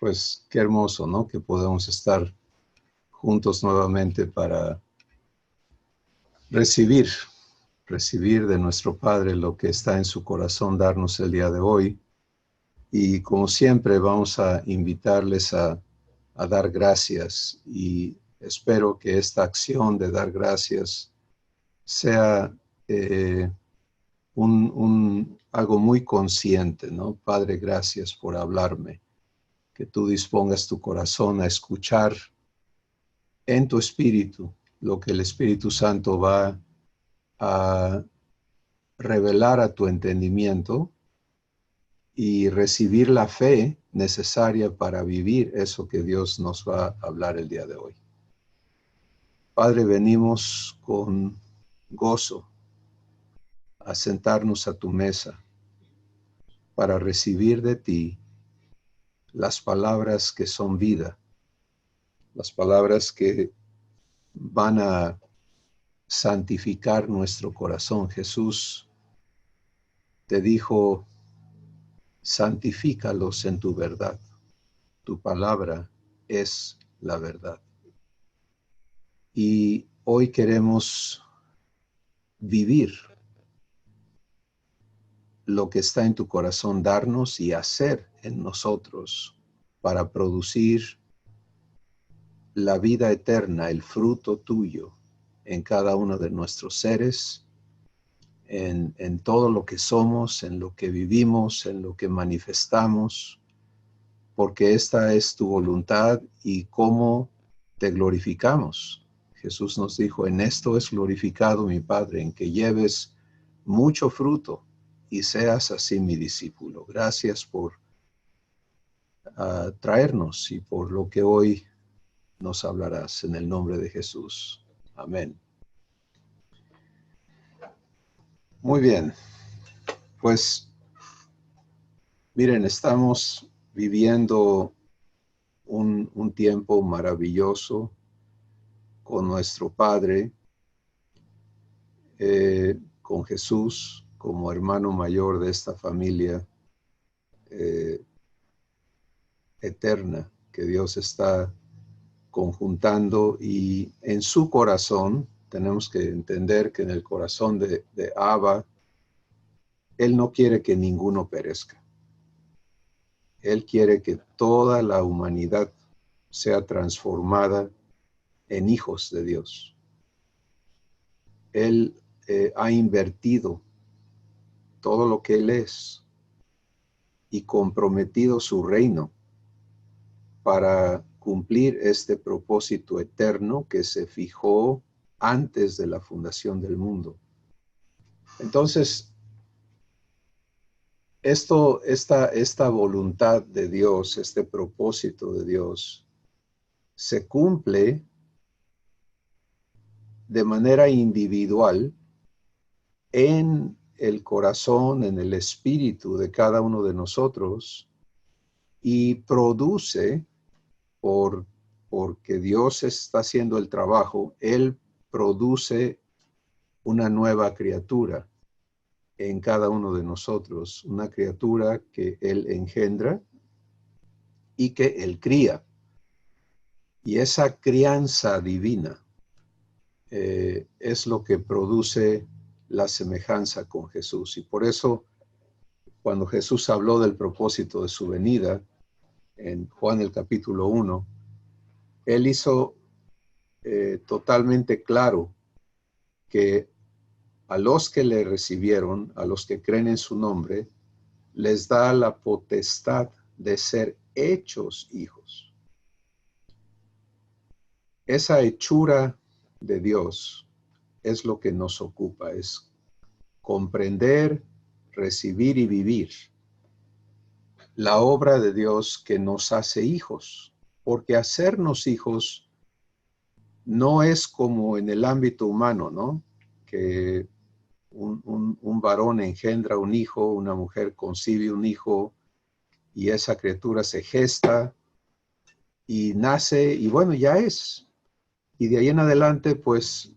Pues qué hermoso, ¿no? Que podemos estar juntos nuevamente para recibir de nuestro Padre lo que está en su corazón darnos el día de hoy. Y como siempre vamos a invitarles a dar gracias, y espero que esta acción de dar gracias sea algo muy consciente, ¿no? Padre, gracias por hablarme, que tú dispongas tu corazón a escuchar en tu espíritu lo que el Espíritu Santo va a revelar a tu entendimiento y recibir la fe necesaria para vivir eso que Dios nos va a hablar el día de hoy. Padre, venimos con gozo a sentarnos a tu mesa para recibir de ti las palabras que son vida, las palabras que van a santificar nuestro corazón. Jesús te dijo: santifícalos en tu verdad. Tu palabra es la verdad. Y hoy queremos vivir lo que está en tu corazón, darnos y hacer en nosotros para producir la vida eterna, el fruto tuyo en cada uno de nuestros seres, en todo lo que somos, en lo que vivimos, en lo que manifestamos, porque esta es tu voluntad y cómo te glorificamos. Jesús nos dijo: en esto es glorificado mi Padre, en que lleves mucho fruto y seas así mi discípulo. Gracias por traernos y por lo que hoy nos hablarás, en el nombre de Jesús. Amén. Muy bien, pues miren, estamos viviendo un tiempo maravilloso con nuestro Padre, con Jesús como hermano mayor de esta familia eterna que Dios está conjuntando, y en su corazón tenemos que entender que en el corazón de Abba, Él no quiere que ninguno perezca. Él quiere que toda la humanidad sea transformada en hijos de Dios. Él ha invertido todo lo que Él es y comprometido su reino para cumplir este propósito eterno que se fijó antes de la fundación del mundo. Entonces, esta voluntad de Dios, este propósito de Dios, se cumple de manera individual en el corazón, en el espíritu de cada uno de nosotros, y produce, porque Dios está haciendo el trabajo, Él produce una nueva criatura en cada uno de nosotros, una criatura que Él engendra y que Él cría. Y esa crianza divina es lo que produce la semejanza con Jesús. Y por eso, cuando Jesús habló del propósito de su venida, en Juan el capítulo 1, Él hizo totalmente claro que a los que le recibieron, a los que creen en su nombre, les da la potestad de ser hechos hijos. Esa hechura de Dios es lo que nos ocupa, es comprender, recibir y vivir la obra de Dios que nos hace hijos, porque hacernos hijos no es como en el ámbito humano, ¿no? Que un varón engendra un hijo, una mujer concibe un hijo, y esa criatura se gesta y nace, y bueno, ya es. Y de ahí en adelante, pues,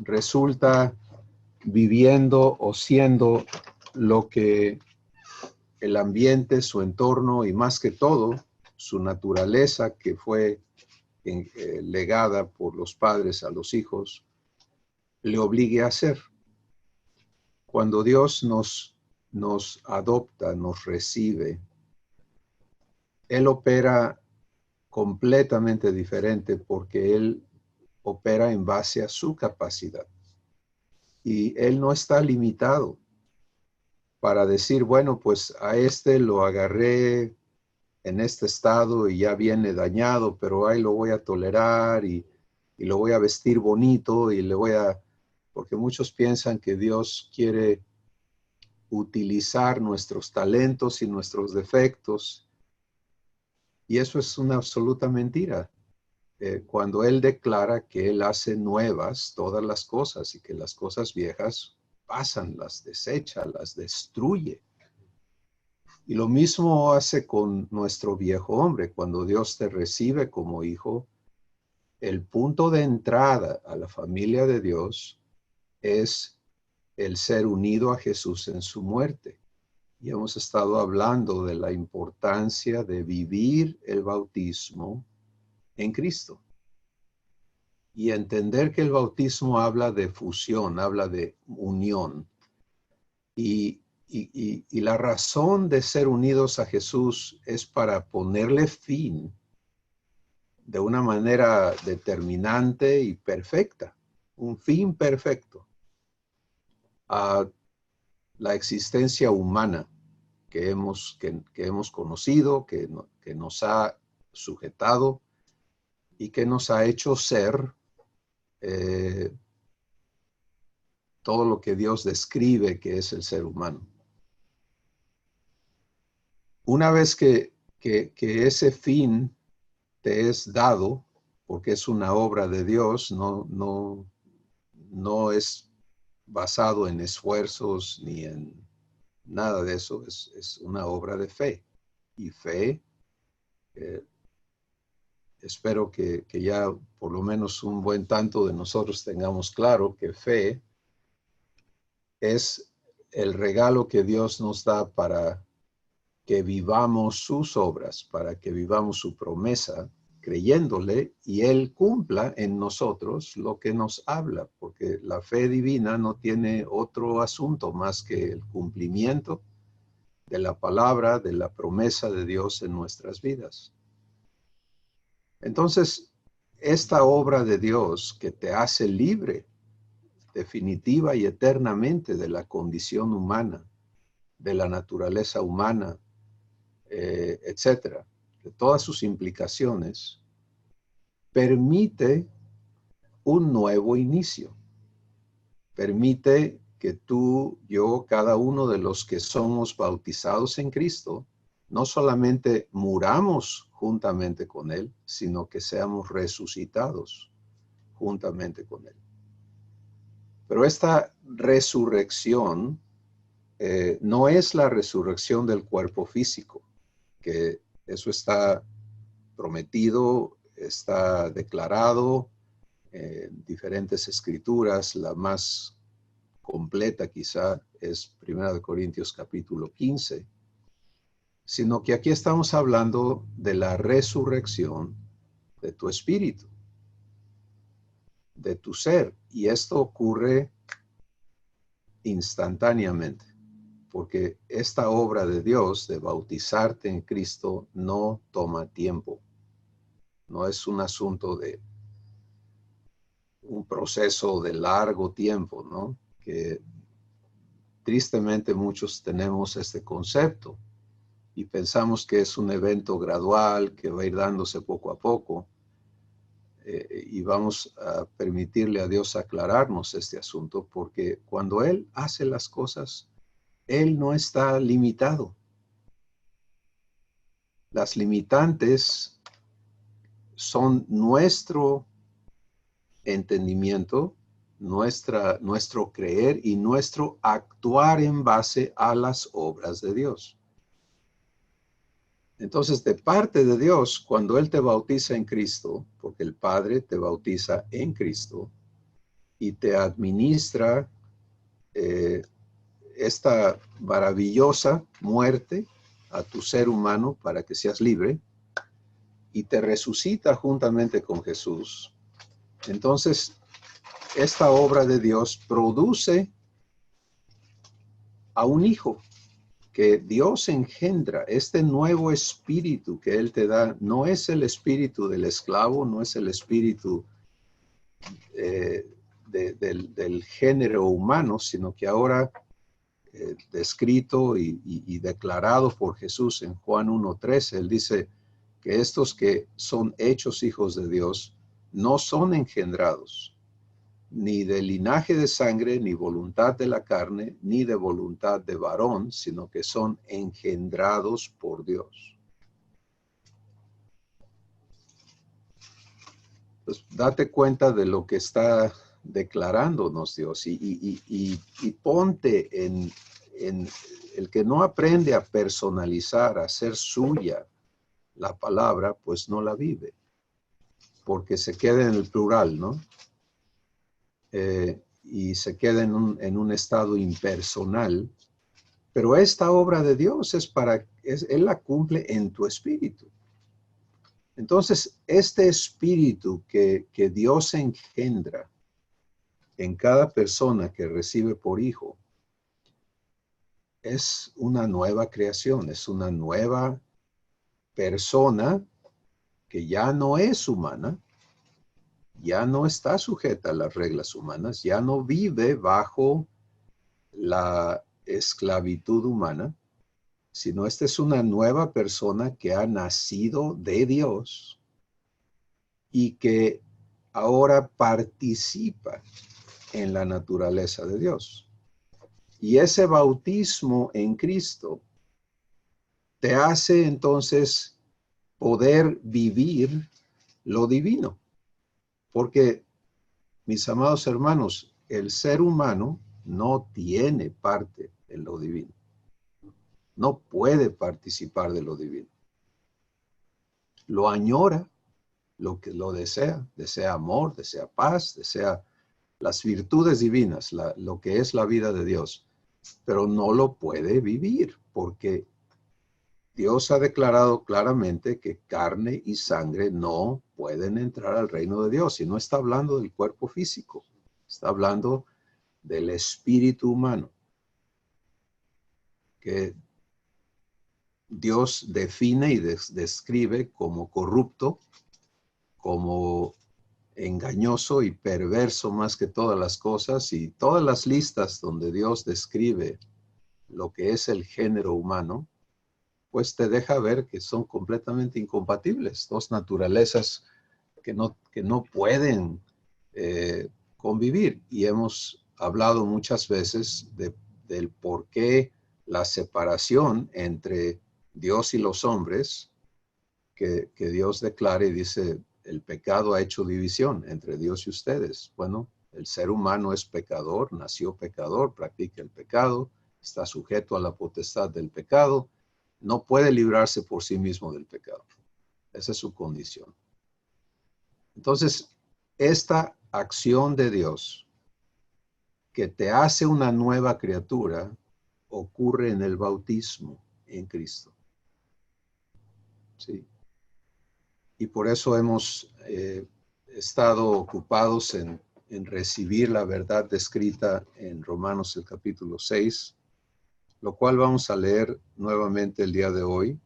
resulta viviendo o siendo lo que el ambiente, su entorno y más que todo, su naturaleza que fue legada por los padres a los hijos, le obligue a hacer. Cuando Dios nos adopta, nos recibe, Él opera completamente diferente porque Él opera en base a su capacidad. Y Él no está limitado para decir, bueno, pues a este lo agarré en este estado y ya viene dañado, pero ahí lo voy a tolerar y lo voy a vestir bonito y le voy a... Porque muchos piensan que Dios quiere utilizar nuestros talentos y nuestros defectos, y eso es una absoluta mentira. Cuando Él declara que Él hace nuevas todas las cosas y que las cosas viejas pasan, las desecha, las destruye. Y lo mismo hace con nuestro viejo hombre. Cuando Dios te recibe como hijo, el punto de entrada a la familia de Dios es el ser unido a Jesús en su muerte. Y hemos estado hablando de la importancia de vivir el bautismo en Cristo. Y entender que el bautismo habla de fusión, habla de unión. Y la razón de ser unidos a Jesús es para ponerle fin de una manera determinante y perfecta, un fin perfecto a la existencia humana que hemos conocido, que nos ha sujetado y que nos ha hecho ser todo lo que Dios describe que es el ser humano. Una vez que ese fin te es dado, porque es una obra de Dios, no es basado en esfuerzos ni en nada de eso, es una obra de fe. Y fe, espero que ya por lo menos un buen tanto de nosotros tengamos claro que fe es el regalo que Dios nos da para que vivamos sus obras, para que vivamos su promesa, creyéndole y Él cumpla en nosotros lo que nos habla, porque la fe divina no tiene otro asunto más que el cumplimiento de la palabra, de la promesa de Dios en nuestras vidas. Entonces, esta obra de Dios que te hace libre, definitiva y eternamente de la condición humana, de la naturaleza humana, etcétera, de todas sus implicaciones, permite un nuevo inicio. Permite que tú, yo, cada uno de los que somos bautizados en Cristo, no solamente muramos juntamente con Él, sino que seamos resucitados juntamente con Él. Pero esta resurrección no es la resurrección del cuerpo físico, que eso está prometido, está declarado en diferentes escrituras. La más completa quizá es 1 Corintios capítulo 15, sino que aquí estamos hablando de la resurrección de tu espíritu, de tu ser, y esto ocurre instantáneamente, porque esta obra de Dios de bautizarte en Cristo no toma tiempo, no es un asunto de un proceso de largo tiempo, ¿no? Que tristemente muchos tenemos este concepto y pensamos que es un evento gradual que va a ir dándose poco a poco, y vamos a permitirle a Dios aclararnos este asunto, porque cuando Él hace las cosas, Él no está limitado. Las limitantes son nuestro entendimiento, nuestro creer y nuestro actuar en base a las obras de Dios. Entonces, de parte de Dios, cuando Él te bautiza en Cristo, porque el Padre te bautiza en Cristo y te administra esta maravillosa muerte a tu ser humano para que seas libre y te resucita juntamente con Jesús, entonces esta obra de Dios produce a un hijo que Dios engendra. Este nuevo espíritu que Él te da no es el espíritu del esclavo, no es el espíritu del género humano, sino que ahora descrito y declarado por Jesús en Juan 1:13, Él dice que estos que son hechos hijos de Dios no son engendrados ni de linaje de sangre, ni voluntad de la carne, ni de voluntad de varón, sino que son engendrados por Dios. Pues date cuenta de lo que está declarándonos Dios y ponte en el que no aprende a personalizar, a hacer suya la palabra, pues no la vive, porque se queda en el plural, ¿no? Y se queda en un estado impersonal, pero esta obra de Dios Él la cumple en tu espíritu. Entonces, este espíritu que Dios engendra en cada persona que recibe por hijo, es una nueva creación, es una nueva persona que ya no es humana, ya no está sujeta a las reglas humanas, ya no vive bajo la esclavitud humana, sino esta es una nueva persona que ha nacido de Dios y que ahora participa en la naturaleza de Dios. Y ese bautismo en Cristo te hace entonces poder vivir lo divino. Porque, mis amados hermanos, el ser humano no tiene parte en lo divino. No puede participar de lo divino. Lo añora, lo desea amor, desea paz, desea las virtudes divinas, lo que es la vida de Dios, pero no lo puede vivir porque Dios ha declarado claramente que carne y sangre no pueden entrar al reino de Dios, y no está hablando del cuerpo físico, está hablando del espíritu humano, que Dios define y describe como corrupto, como engañoso y perverso más que todas las cosas, y todas las listas donde Dios describe lo que es el género humano, pues te deja ver que son completamente incompatibles, dos naturalezas que no pueden convivir. Y hemos hablado muchas veces del por qué la separación entre Dios y los hombres, que Dios declara y dice, el pecado ha hecho división entre Dios y ustedes. Bueno, el ser humano es pecador, nació pecador, practica el pecado, está sujeto a la potestad del pecado, no puede librarse por sí mismo del pecado. Esa es su condición. Entonces, esta acción de Dios que te hace una nueva criatura ocurre en el bautismo en Cristo. ¿Sí? Y por eso hemos estado ocupados en recibir la verdad descrita en Romanos el capítulo 6, lo cual vamos a leer nuevamente el día de hoy.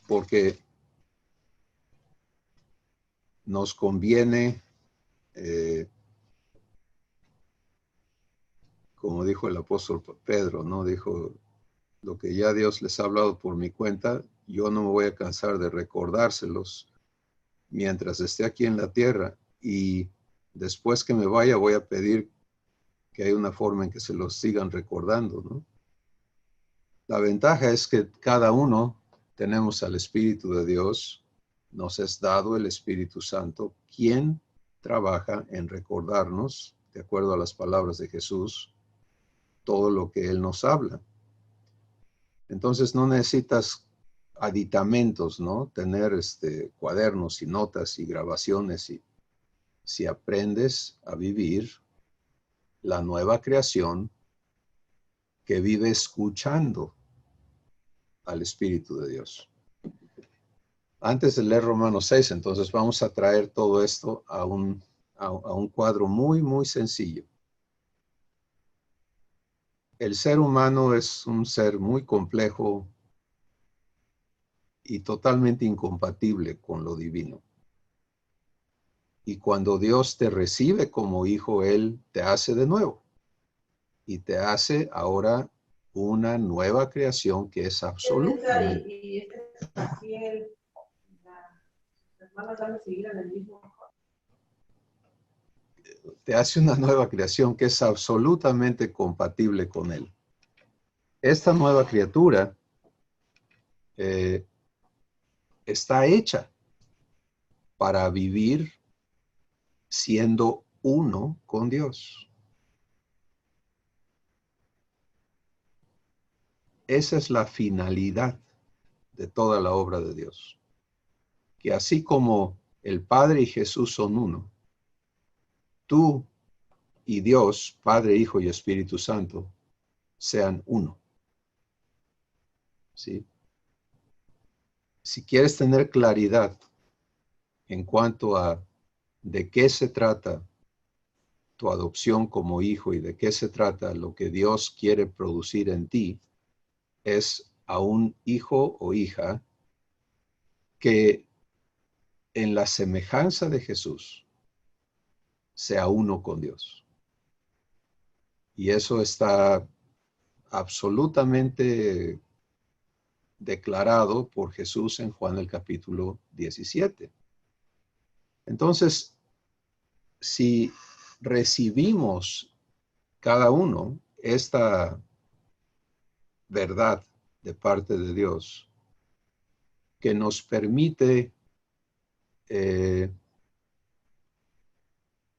Porque nos conviene, como dijo el apóstol Pedro, ¿no? Dijo, lo que ya Dios les ha hablado por mi cuenta, yo no me voy a cansar de recordárselos mientras esté aquí en la tierra, y después que me vaya voy a pedir que haya una forma en que se los sigan recordando, ¿no? La ventaja es que cada uno tenemos al Espíritu de Dios, nos es dado el Espíritu Santo, quien trabaja en recordarnos, de acuerdo a las palabras de Jesús, todo lo que Él nos habla. Entonces no necesitas aditamentos, ¿no? Tener cuadernos y notas y grabaciones, si aprendes a vivir la nueva creación que vive escuchando al Espíritu de Dios. Antes de leer Romanos 6, entonces vamos a traer todo esto a un cuadro muy, muy sencillo. El ser humano es un ser muy complejo y totalmente incompatible con lo divino. Y cuando Dios te recibe como hijo, Él te hace de nuevo. Y te hace ahora una nueva creación que es absolutamente. Te hace una nueva creación que es absolutamente compatible con Él. Esta nueva criatura está hecha para vivir siendo uno con Dios. Esa es la finalidad de toda la obra de Dios. Que así como el Padre y Jesús son uno, tú y Dios, Padre, Hijo y Espíritu Santo, sean uno. ¿Sí? Si quieres tener claridad en cuanto a de qué se trata tu adopción como hijo y de qué se trata lo que Dios quiere producir en ti, es a un hijo o hija que en la semejanza de Jesús sea uno con Dios. Y eso está absolutamente declarado por Jesús en Juan el capítulo 17. Entonces, si recibimos cada uno esta verdad de parte de Dios, que nos permite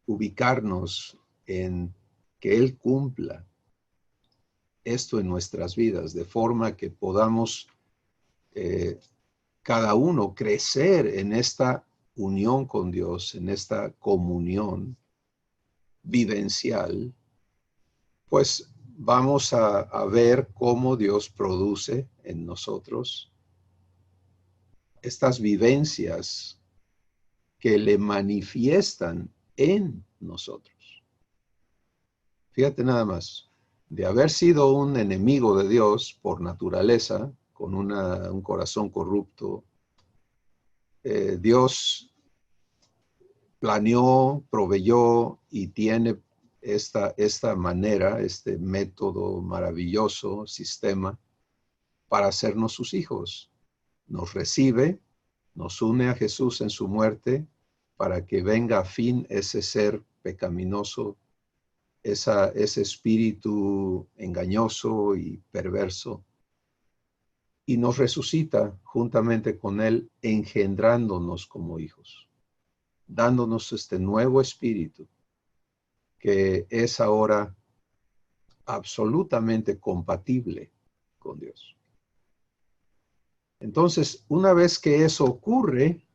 ubicarnos en que Él cumpla esto en nuestras vidas, de forma que podamos cada uno crecer en esta unión con Dios, en esta comunión vivencial, pues vamos a ver cómo Dios produce en nosotros estas vivencias que le manifiestan en nosotros. Fíjate nada más, de haber sido un enemigo de Dios por naturaleza, con un corazón corrupto, Dios planeó, proveyó y tiene esta manera, este método maravilloso, sistema, para hacernos sus hijos. Nos recibe, nos une a Jesús en su muerte, para que venga a fin ese ser pecaminoso, ese espíritu engañoso y perverso, y nos resucita juntamente con Él, engendrándonos como hijos, dándonos este nuevo espíritu, que es ahora absolutamente compatible con Dios. Entonces, una vez que eso ocurre,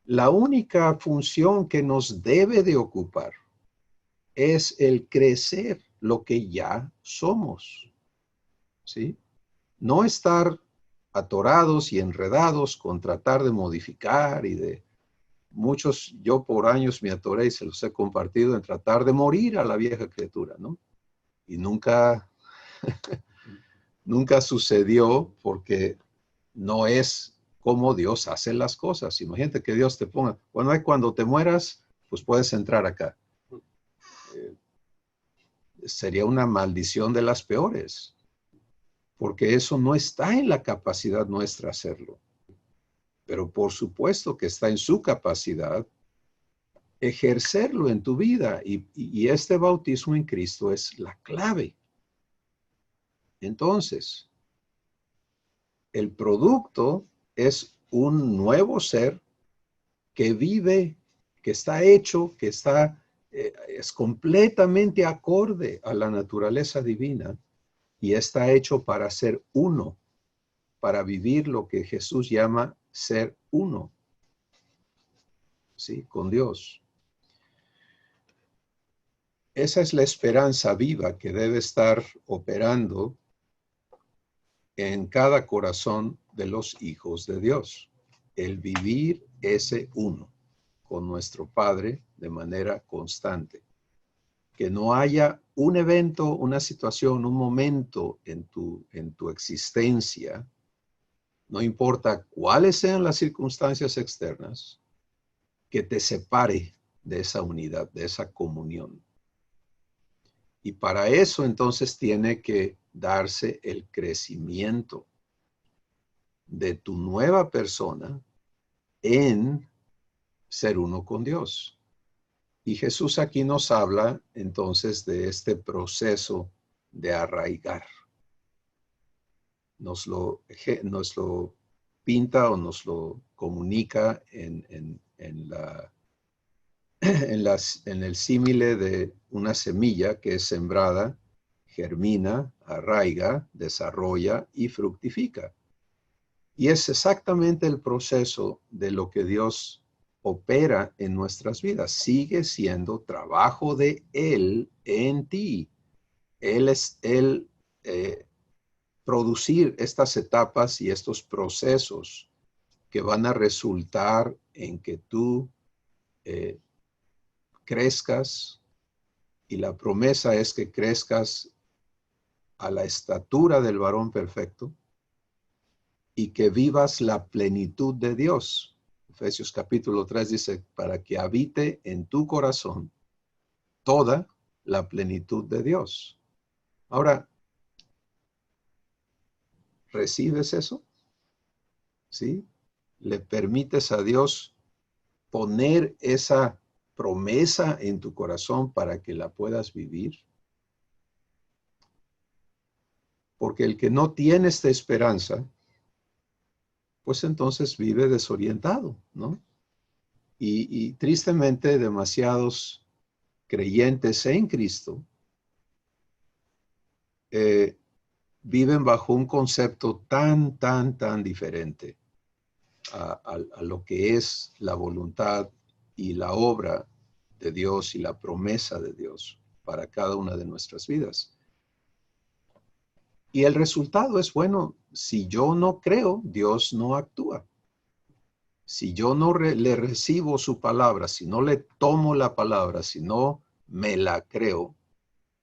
la única función que nos debe de ocupar es el crecer lo que ya somos, ¿sí? No estar atorados y enredados con tratar de modificar y de muchos, yo por años me atoré y se los he compartido en tratar de morir a la vieja criatura, ¿no? Y nunca sucedió porque no es como Dios hace las cosas. Imagínate que Dios te ponga, bueno, cuando te mueras, pues puedes entrar acá. Sería una maldición de las peores, porque eso no está en la capacidad nuestra hacerlo. Pero por supuesto que está en su capacidad ejercerlo en tu vida, y este bautismo en Cristo es la clave. Entonces, el producto es un nuevo ser que vive, que está hecho, que es completamente acorde a la naturaleza divina y está hecho para ser uno, para vivir lo que Jesús llama ser uno, ¿sí? Con Dios. esa es la esperanza viva que debe estar operando en cada corazón de los hijos de Dios. El vivir ese uno con nuestro Padre de manera constante. Que no haya un evento, una situación, un momento en tu existencia, no importa cuáles sean las circunstancias externas, que te separe de esa unidad, de esa comunión. Y para eso entonces tiene que darse el crecimiento de tu nueva persona en ser uno con Dios. Y Jesús aquí nos habla entonces de este proceso de arraigar. Nos lo pinta o nos lo comunica en el símile de una semilla que es sembrada, germina, arraiga, desarrolla y fructifica. Y es exactamente el proceso de lo que Dios opera en nuestras vidas. Sigue siendo trabajo de Él en ti. Él producir estas etapas y estos procesos que van a resultar en que tú crezcas, y la promesa es que crezcas a la estatura del varón perfecto y que vivas la plenitud de Dios. Efesios capítulo 3 dice, para que habite en tu corazón toda la plenitud de Dios. Ahora, ¿recibes eso? ¿Sí? ¿Le permites a Dios poner esa promesa en tu corazón para que la puedas vivir? Porque el que no tiene esta esperanza, pues entonces vive desorientado, ¿no? Y tristemente demasiados creyentes en Cristo viven bajo un concepto tan diferente a lo que es la voluntad y la obra de Dios y la promesa de Dios para cada una de nuestras vidas. Y el resultado es, bueno, si yo no creo, Dios no actúa. Si yo no le recibo su palabra, si no le tomo la palabra, si no me la creo,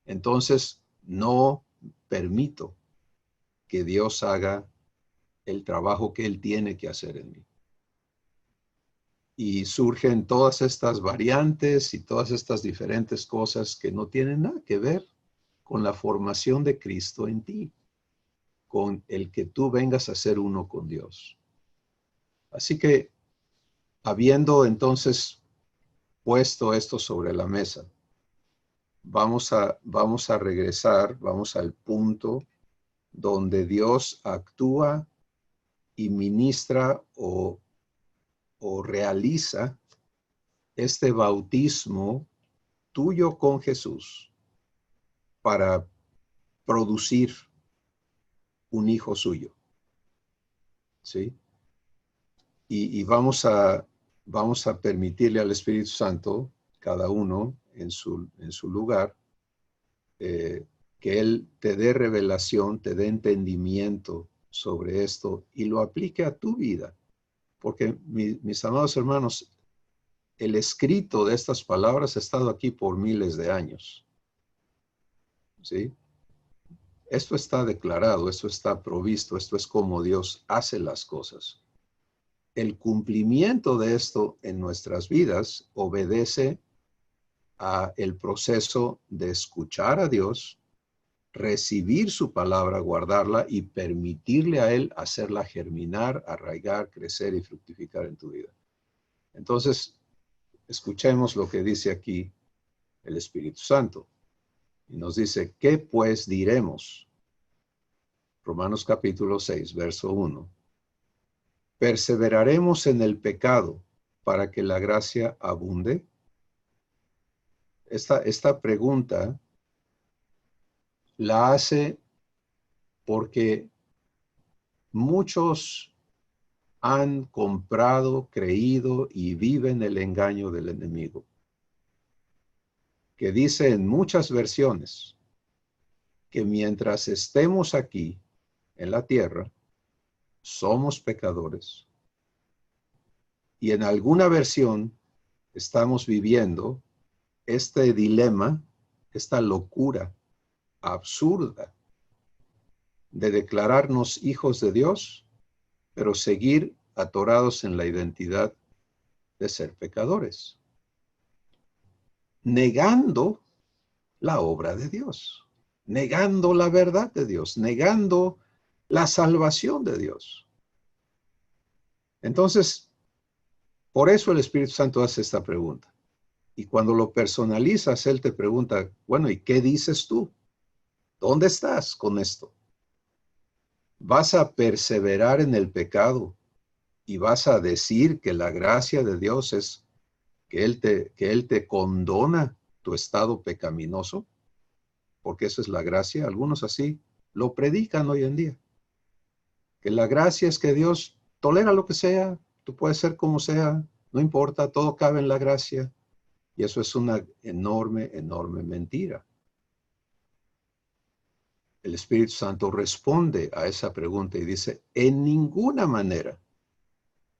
entonces no permito que Dios haga el trabajo que Él tiene que hacer en mí. Y surgen todas estas variantes y todas estas diferentes cosas que no tienen nada que ver con la formación de Cristo en ti, con el que tú vengas a ser uno con Dios. Así que, habiendo entonces puesto esto sobre la mesa, vamos a regresar, vamos al punto donde Dios actúa y ministra o realiza este bautismo tuyo con Jesús para producir un hijo suyo. ¿Sí? Y vamos a permitirle al Espíritu Santo, cada uno en su lugar, que Él te dé revelación, te dé entendimiento sobre esto y lo aplique a tu vida. Porque mis amados hermanos, el escrito de estas palabras ha estado aquí por miles de años. ¿Sí? Esto está declarado, esto está provisto, esto es como Dios hace las cosas. El cumplimiento de esto en nuestras vidas obedece a el proceso de escuchar a Dios, recibir su palabra, guardarla y permitirle a Él hacerla germinar, arraigar, crecer y fructificar en tu vida. Entonces, escuchemos lo que dice aquí el Espíritu Santo. Y nos dice, ¿qué pues diremos? Romanos capítulo 6, verso 1. ¿Perseveraremos en el pecado para que la gracia abunde? Esta pregunta la hace porque muchos han comprado, creído y viven el engaño del enemigo. que dice en muchas versiones que mientras estemos aquí en la tierra, somos pecadores. Y en alguna versión estamos viviendo este dilema, esta locura absurda de declararnos hijos de Dios, pero seguir atorados en la identidad de ser pecadores, negando la obra de Dios, negando la verdad de Dios, negando la salvación de Dios. Entonces, por eso el Espíritu Santo hace esta pregunta. Y cuando lo personalizas, Él te pregunta, bueno, ¿y qué dices tú? ¿Dónde estás con esto? ¿Vas a perseverar en el pecado y vas a decir que la gracia de Dios es que Él te condona tu estado pecaminoso? Porque eso es la gracia. Algunos así lo predican hoy en día. Que la gracia es que Dios tolera lo que sea, tú puedes ser como sea, no importa, todo cabe en la gracia. Y eso es una enorme, enorme mentira. El Espíritu Santo responde a esa pregunta y dice, en ninguna manera,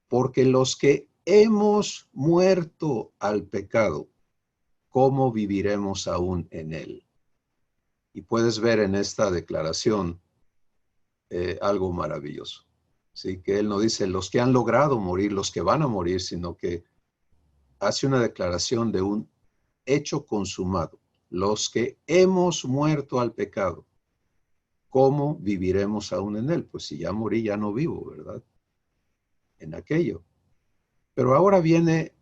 porque los que hemos muerto al pecado, ¿cómo viviremos aún en él? Y puedes ver en esta declaración algo maravilloso. ¿Sí? Que él no dice los que han logrado morir, los que van a morir, sino que hace una declaración de un hecho consumado. Los que hemos muerto al pecado, ¿cómo viviremos aún en él? Pues si ya morí, ya no vivo, ¿verdad? En aquello. Pero ahora viene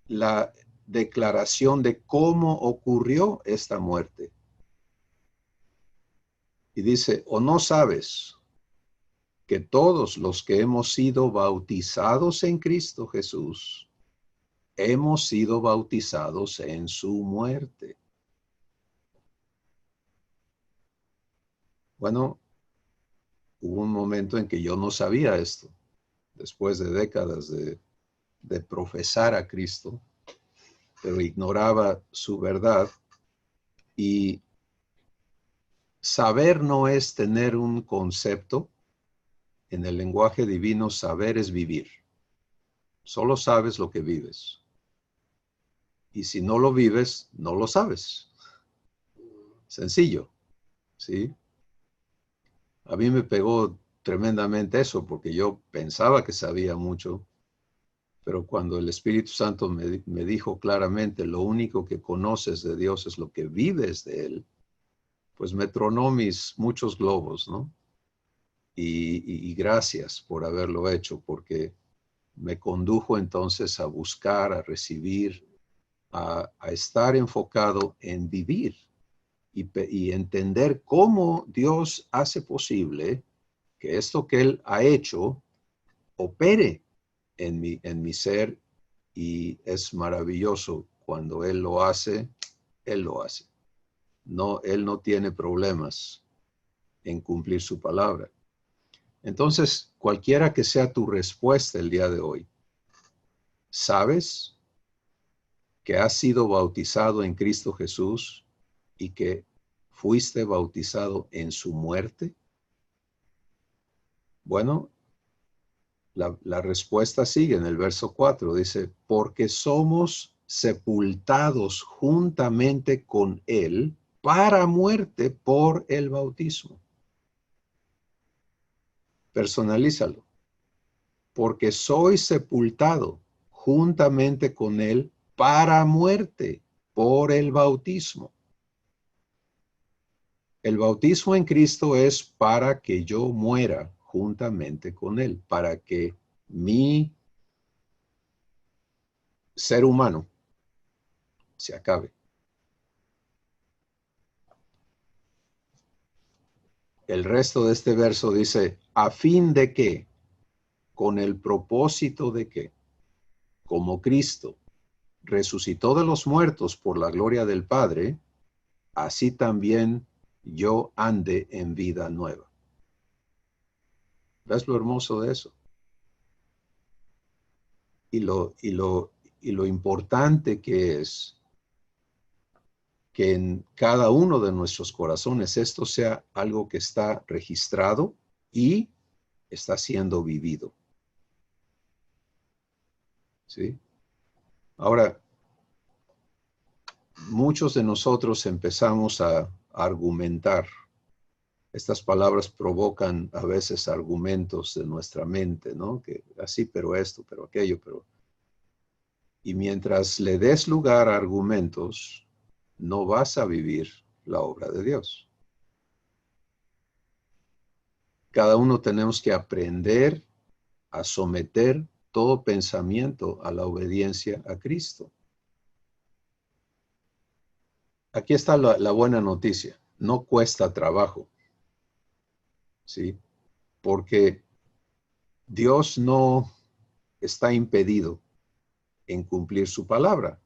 la declaración de cómo ocurrió esta muerte. Y dice, ¿o no sabes que todos los que hemos sido bautizados en Cristo Jesús, hemos sido bautizados en su muerte? Bueno, hubo un momento en que yo no sabía esto, después de décadas de profesar a Cristo, pero ignoraba su verdad. Y saber no es tener un concepto. En el lenguaje divino, saber es vivir. Solo sabes lo que vives. Y si no lo vives, no lo sabes. Sencillo, ¿sí? A mí me pegó tremendamente eso, porque yo pensaba que sabía mucho, pero cuando el Espíritu Santo me dijo claramente, lo único que conoces de Dios es lo que vives de Él, pues me tronó muchos globos, ¿no? Y gracias por haberlo hecho, porque me condujo entonces a buscar, a recibir, a estar enfocado en vivir y entender cómo Dios hace posible que esto que Él ha hecho opere en mi ser, y es maravilloso cuando Él lo hace, Él lo hace. No, Él no tiene problemas en cumplir su palabra. Entonces, cualquiera que sea tu respuesta el día de hoy, ¿sabes que has sido bautizado en Cristo Jesús y que fuiste bautizado en su muerte? Bueno, la respuesta sigue en el verso 4. Dice, porque somos sepultados juntamente con Él para muerte por el bautismo. Personalízalo. Porque soy sepultado juntamente con Él para muerte por el bautismo. El bautismo en Cristo es para que yo muera juntamente con Él, para que mi ser humano se acabe. El resto de este verso dice, a fin de que, con el propósito de que, como Cristo resucitó de los muertos por la gloria del Padre, así también yo ande en vida nueva. ¿Ves lo hermoso de eso? Y lo importante que es que en cada uno de nuestros corazones esto sea algo que está registrado y está siendo vivido. ¿Sí? Ahora, muchos de nosotros empezamos a argumentar. Estas palabras provocan a veces argumentos de nuestra mente, ¿no? Que así, pero esto, pero aquello, pero... Y mientras le des lugar a argumentos, no vas a vivir la obra de Dios. Cada uno tenemos que aprender a someter todo pensamiento a la obediencia a Cristo. Aquí está la buena noticia. No cuesta trabajo, ¿sí? Porque Dios no está impedido en cumplir su palabra.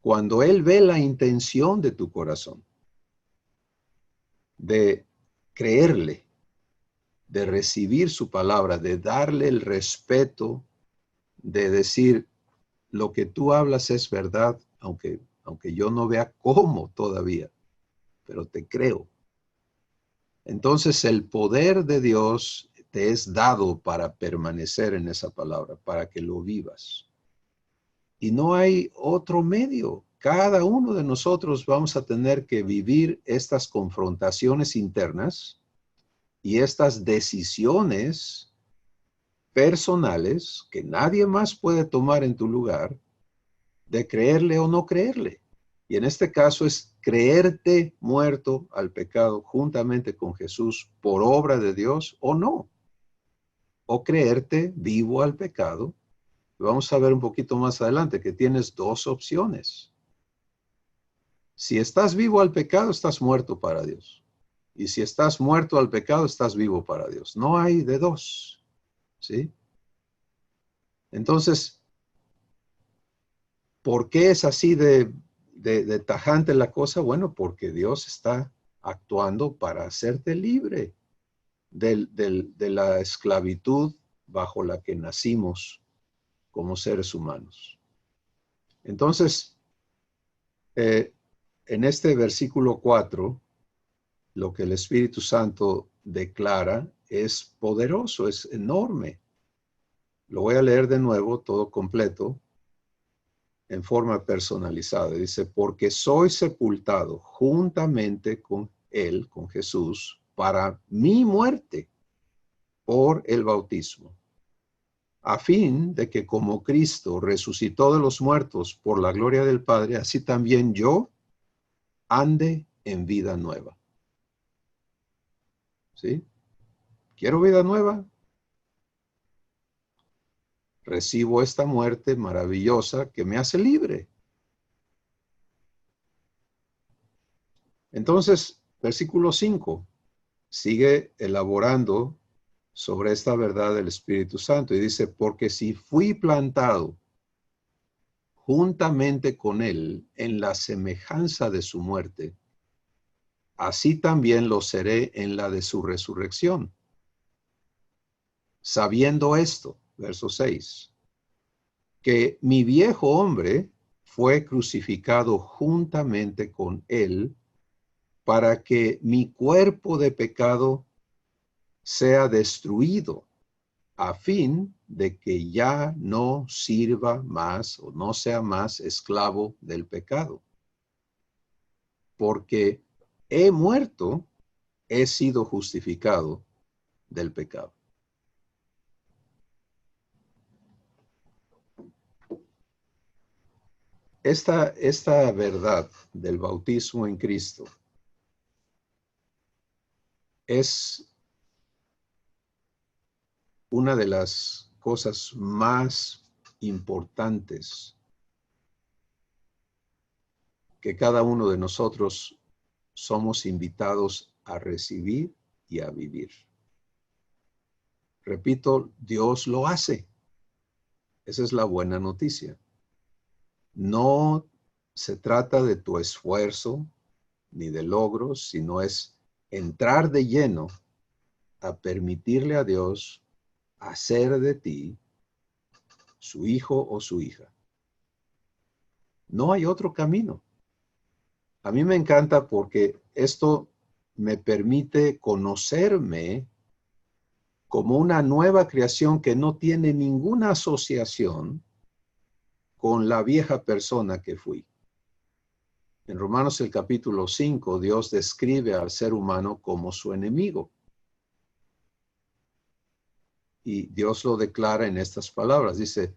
Cuando Él ve la intención de tu corazón, de creerle, de recibir su palabra, de darle el respeto, de decir, lo que tú hablas es verdad, aunque yo no vea cómo todavía, pero te creo. Entonces el poder de Dios te es dado para permanecer en esa palabra, para que lo vivas. Y no hay otro medio. Cada uno de nosotros vamos a tener que vivir estas confrontaciones internas y estas decisiones personales que nadie más puede tomar en tu lugar, de creerle o no creerle. Y en este caso es creerte muerto al pecado juntamente con Jesús por obra de Dios o no. O creerte vivo al pecado. Vamos a ver un poquito más adelante que tienes dos opciones. Si estás vivo al pecado, estás muerto para Dios. Y si estás muerto al pecado, estás vivo para Dios. No hay de dos. ¿Sí? Entonces, ¿por qué es así de tajante la cosa? Bueno, porque Dios está actuando para hacerte libre de la esclavitud bajo la que nacimos como seres humanos. Entonces, en este versículo 4, lo que el Espíritu Santo declara es poderoso, es enorme. Lo voy a leer de nuevo, todo completo, en forma personalizada. Dice, porque soy sepultado juntamente con Él, con Jesús, para mi muerte por el bautismo, a fin de que como Cristo resucitó de los muertos por la gloria del Padre, así también yo ande en vida nueva. ¿Sí? ¿Quiero vida nueva? Recibo esta muerte maravillosa que me hace libre. Entonces, versículo 5 sigue elaborando sobre esta verdad del Espíritu Santo y dice, porque si fui plantado juntamente con él en la semejanza de su muerte, así también lo seré en la de su resurrección. Sabiendo esto, verso 6, que mi viejo hombre fue crucificado juntamente con él para que mi cuerpo de pecado sea destruido, a fin de que ya no sirva más o no sea más esclavo del pecado. Porque he muerto, he sido justificado del pecado. Esta verdad del bautismo en Cristo es una de las cosas más importantes que cada uno de nosotros somos invitados a recibir y a vivir. Repito, Dios lo hace. Esa es la buena noticia. No se trata de tu esfuerzo ni de logros, sino es entrar de lleno a permitirle a Dios hacer de ti su hijo o su hija. No hay otro camino. A mí me encanta porque esto me permite conocerme como una nueva creación que no tiene ninguna asociación con la vieja persona que fui. En Romanos el capítulo 5, Dios describe al ser humano como su enemigo. Y Dios lo declara en estas palabras. Dice,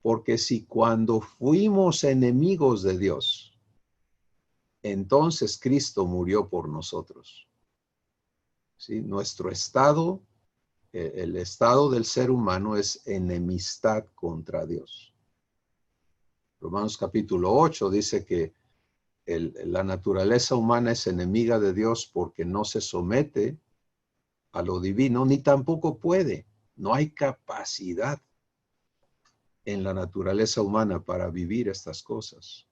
porque si cuando fuimos enemigos de Dios, entonces Cristo murió por nosotros. ¿Sí? Nuestro estado, el estado del ser humano es enemistad contra Dios. Romanos capítulo 8 dice que la naturaleza humana es enemiga de Dios porque no se somete a lo divino, ni tampoco puede. No hay capacidad en la naturaleza humana para vivir estas cosas.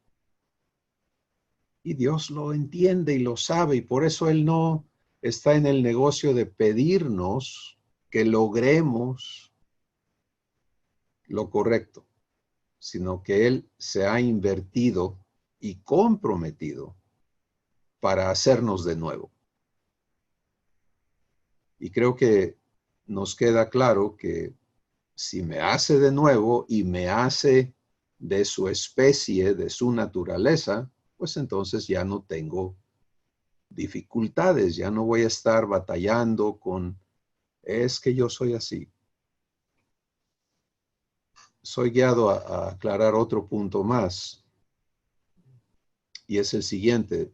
Y Dios lo entiende y lo sabe, y por eso Él no está en el negocio de pedirnos que logremos lo correcto, sino que Él se ha invertido y comprometido para hacernos de nuevo. Y creo que nos queda claro que si me hace de nuevo y me hace de su especie, de su naturaleza, pues entonces ya no tengo dificultades, ya no voy a estar batallando con, es que yo soy así. Soy guiado a aclarar otro punto más, y es el siguiente.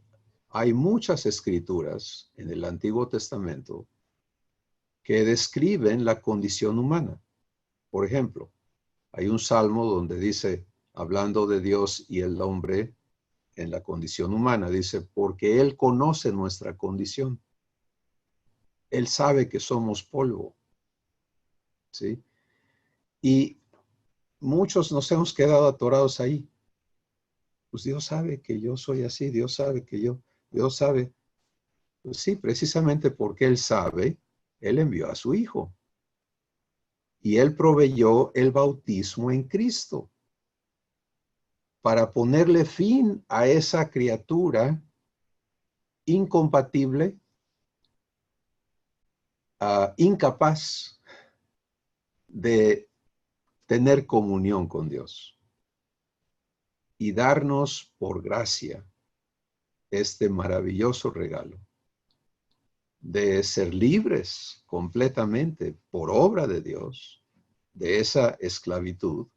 Hay muchas escrituras en el Antiguo Testamento que describen la condición humana. Por ejemplo, hay un salmo donde dice, hablando de Dios y el hombre en la condición humana, dice, porque Él conoce nuestra condición. Él sabe que somos polvo, ¿sí? Y muchos nos hemos quedado atorados ahí. Pues Dios sabe que yo soy así, Dios sabe que Dios sabe. Pues sí, precisamente porque Él sabe, Él envió a su Hijo. Y Él proveyó el bautismo en Cristo para ponerle fin a esa criatura incompatible, incapaz de tener comunión con Dios y darnos por gracia este maravilloso regalo de ser libres completamente por obra de Dios de esa esclavitud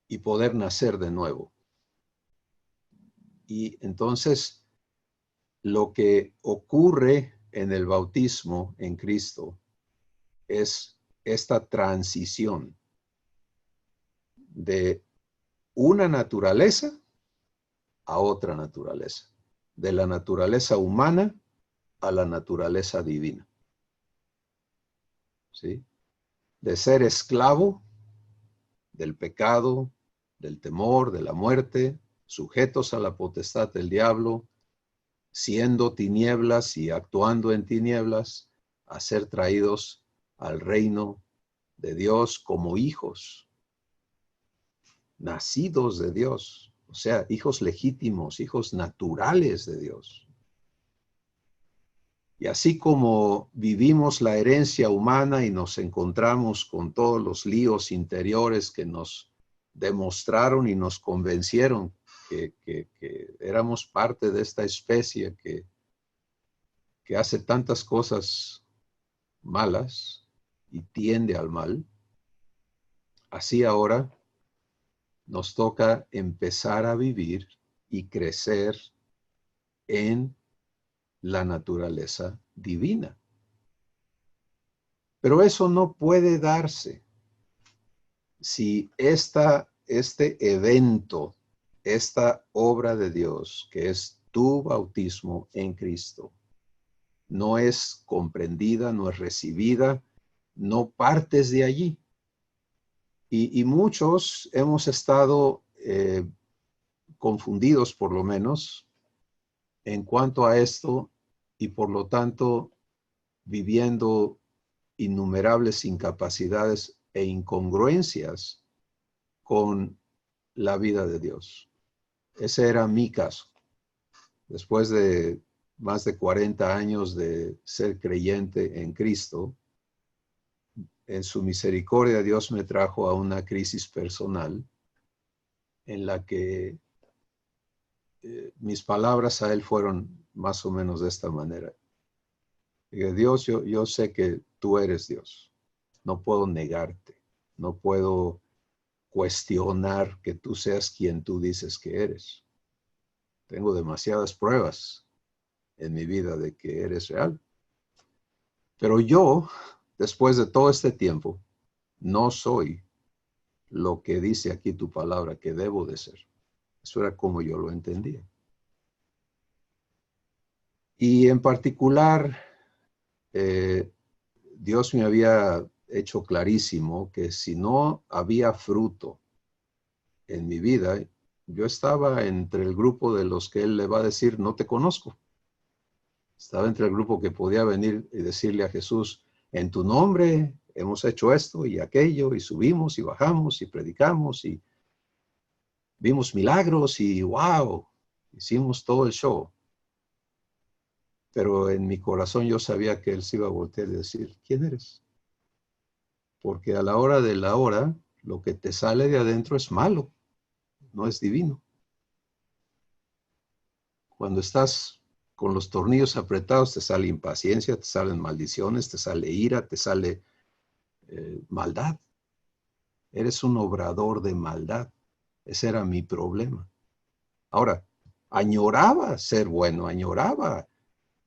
y poder nacer de nuevo. Y entonces lo que ocurre en el bautismo en Cristo es esta transición de una naturaleza a otra naturaleza, de la naturaleza humana a la naturaleza divina. ¿Sí? De ser esclavo del pecado, del temor, de la muerte, sujetos a la potestad del diablo, siendo tinieblas y actuando en tinieblas, a ser traídos al reino de Dios como hijos, nacidos de Dios, o sea, hijos legítimos, hijos naturales de Dios. Y así como vivimos la herencia humana y nos encontramos con todos los líos interiores que nos demostraron y nos convencieron que éramos parte de esta especie que hace tantas cosas malas y tiende al mal, así ahora nos toca empezar a vivir y crecer en la naturaleza divina. Pero eso no puede darse si este evento, esta obra de Dios, que es tu bautismo en Cristo, no es comprendida, no es recibida, no partes de allí. Y muchos hemos estado confundidos, por lo menos, en cuanto a esto, y por lo tanto viviendo innumerables incapacidades e incongruencias con la vida de Dios. ese era mi caso. Después de más de 40 años de ser creyente en Cristo, en su misericordia Dios me trajo a una crisis personal en la que mis palabras a Él fueron más o menos de esta manera. Dije, Dios, yo sé que tú eres Dios. No puedo negarte. No puedo cuestionar que tú seas quien tú dices que eres. Tengo demasiadas pruebas en mi vida de que eres real. Pero yo, después de todo este tiempo, no soy lo que dice aquí tu palabra que debo de ser. Eso era como yo lo entendía. Y en particular, Dios me había hecho clarísimo que si no había fruto en mi vida, yo estaba entre el grupo de los que Él le va a decir, no te conozco. Estaba entre el grupo que podía venir y decirle a Jesús, en tu nombre hemos hecho esto y aquello, y subimos y bajamos y predicamos y vimos milagros y wow, hicimos todo el show. Pero en mi corazón yo sabía que Él se iba a voltear y decir, ¿quién eres? Porque a la hora de la hora, lo que te sale de adentro es malo, no es divino. Cuando estás con los tornillos apretados, te sale impaciencia, te salen maldiciones, te sale ira, te sale maldad. Eres un obrador de maldad. Ese era mi problema. Ahora, añoraba ser bueno, añoraba,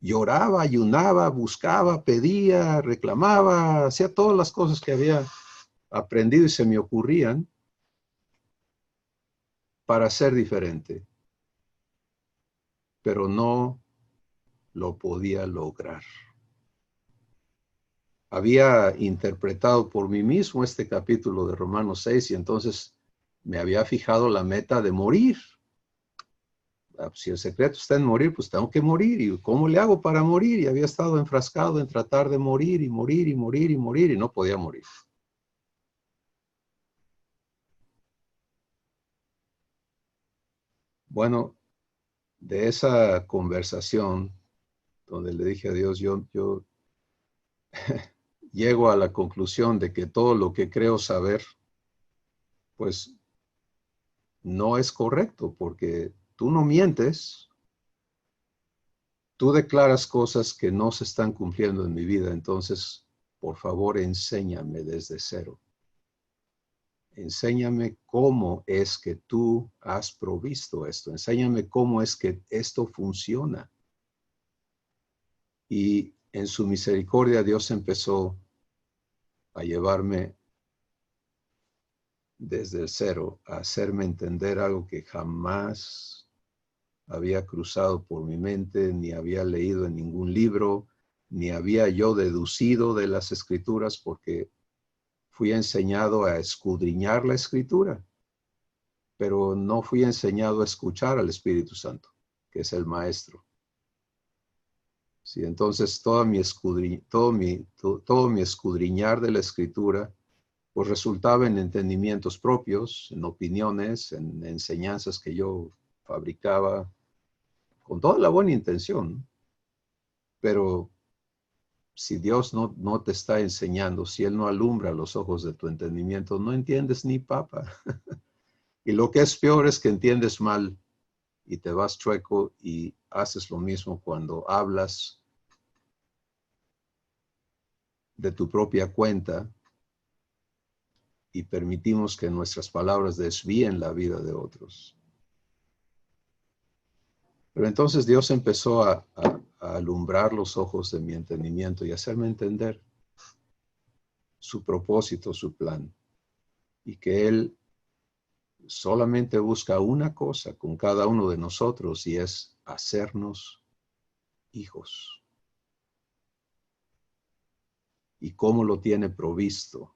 lloraba, ayunaba, buscaba, pedía, reclamaba, hacía todas las cosas que había aprendido y se me ocurrían para ser diferente, pero no lo podía lograr. Había interpretado por mí mismo este capítulo de Romanos 6 y entonces me había fijado la meta de morir. Si el secreto está en morir, pues tengo que morir. ¿Y cómo le hago para morir? Y había estado enfrascado en tratar de morir y morir y morir y morir y no podía morir. Bueno, de esa conversación donde le dije a Dios, yo llego a la conclusión de que todo lo que creo saber, pues no es correcto, porque tú no mientes, tú declaras cosas que no se están cumpliendo en mi vida, entonces, por favor, enséñame desde cero. Enséñame cómo es que tú has provisto esto. Enséñame cómo es que esto funciona. Y en su misericordia Dios empezó a llevarme desde el cero, a hacerme entender algo que jamás había cruzado por mi mente, ni había leído en ningún libro, ni había yo deducido de las escrituras, porque fui enseñado a escudriñar la escritura, pero no fui enseñado a escuchar al Espíritu Santo, que es el maestro. Sí, entonces todo mi escudriñar de la escritura pues resultaba en entendimientos propios, en opiniones, en enseñanzas que yo fabricaba con toda la buena intención. Pero si Dios no te está enseñando, si Él no alumbra los ojos de tu entendimiento, no entiendes ni papa. Y lo que es peor es que entiendes mal y te vas chueco y haces lo mismo cuando hablas de tu propia cuenta y permitimos que nuestras palabras desvíen la vida de otros. Pero entonces Dios empezó a alumbrar los ojos de mi entendimiento y hacerme entender su propósito, su plan, y que Él solamente busca una cosa con cada uno de nosotros y es hacernos hijos. Y cómo lo tiene provisto.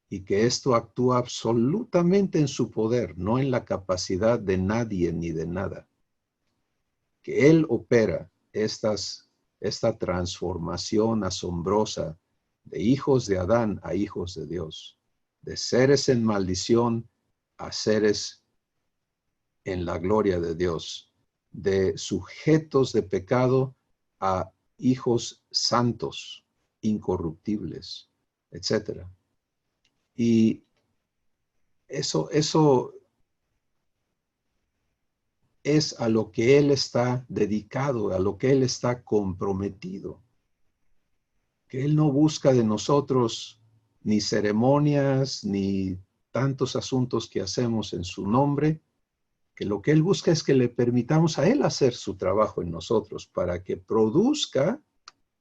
Y que esto actúa absolutamente en su poder, no en la capacidad de nadie ni de nada. Que Él opera esta transformación asombrosa de hijos de Adán a hijos de Dios, de seres en maldición a seres en la gloria de Dios, de sujetos de pecado a hijos santos, incorruptibles, etc. Y eso es a lo que Él está dedicado, a lo que Él está comprometido. Que Él no busca de nosotros ni ceremonias, ni tantos asuntos que hacemos en su nombre, que lo que Él busca es que le permitamos a Él hacer su trabajo en nosotros para que produzca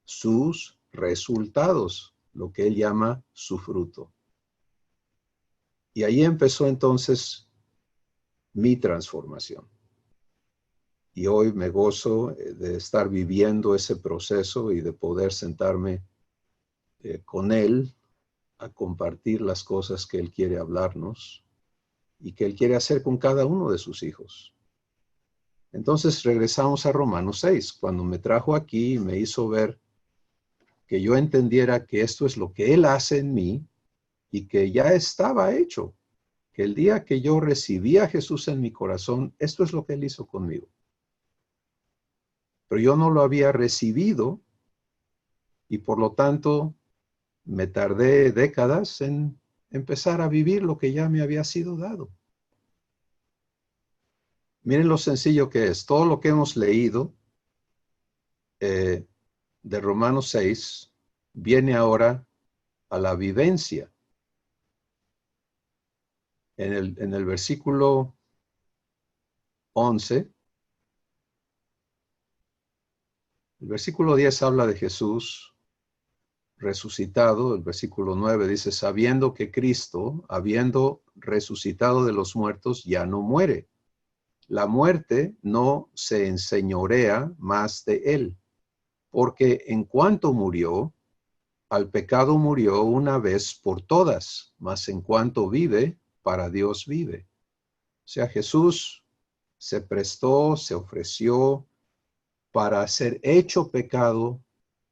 sus resultados, lo que Él llama su fruto. Y ahí empezó entonces mi transformación. Y hoy me gozo de estar viviendo ese proceso y de poder sentarme con Él a compartir las cosas que Él quiere hablarnos y que Él quiere hacer con cada uno de sus hijos. Entonces regresamos a Romanos 6, cuando me trajo aquí y me hizo ver que yo entendiera que esto es lo que Él hace en mí y que ya estaba hecho, que el día que yo recibí a Jesús en mi corazón, esto es lo que Él hizo conmigo. Pero yo no lo había recibido y por lo tanto me tardé décadas en empezar a vivir lo que ya me había sido dado. Miren lo sencillo que es. Todo lo que hemos leído de Romanos 6 viene ahora a la vivencia. En el versículo 11, el versículo 10 habla de Jesús resucitado. El versículo 9 dice, sabiendo que Cristo, habiendo resucitado de los muertos, ya no muere. La muerte no se enseñorea más de él, porque en cuanto murió, al pecado murió una vez por todas, mas en cuanto vive, para Dios vive. O sea, Jesús se prestó, se ofreció para ser hecho pecado,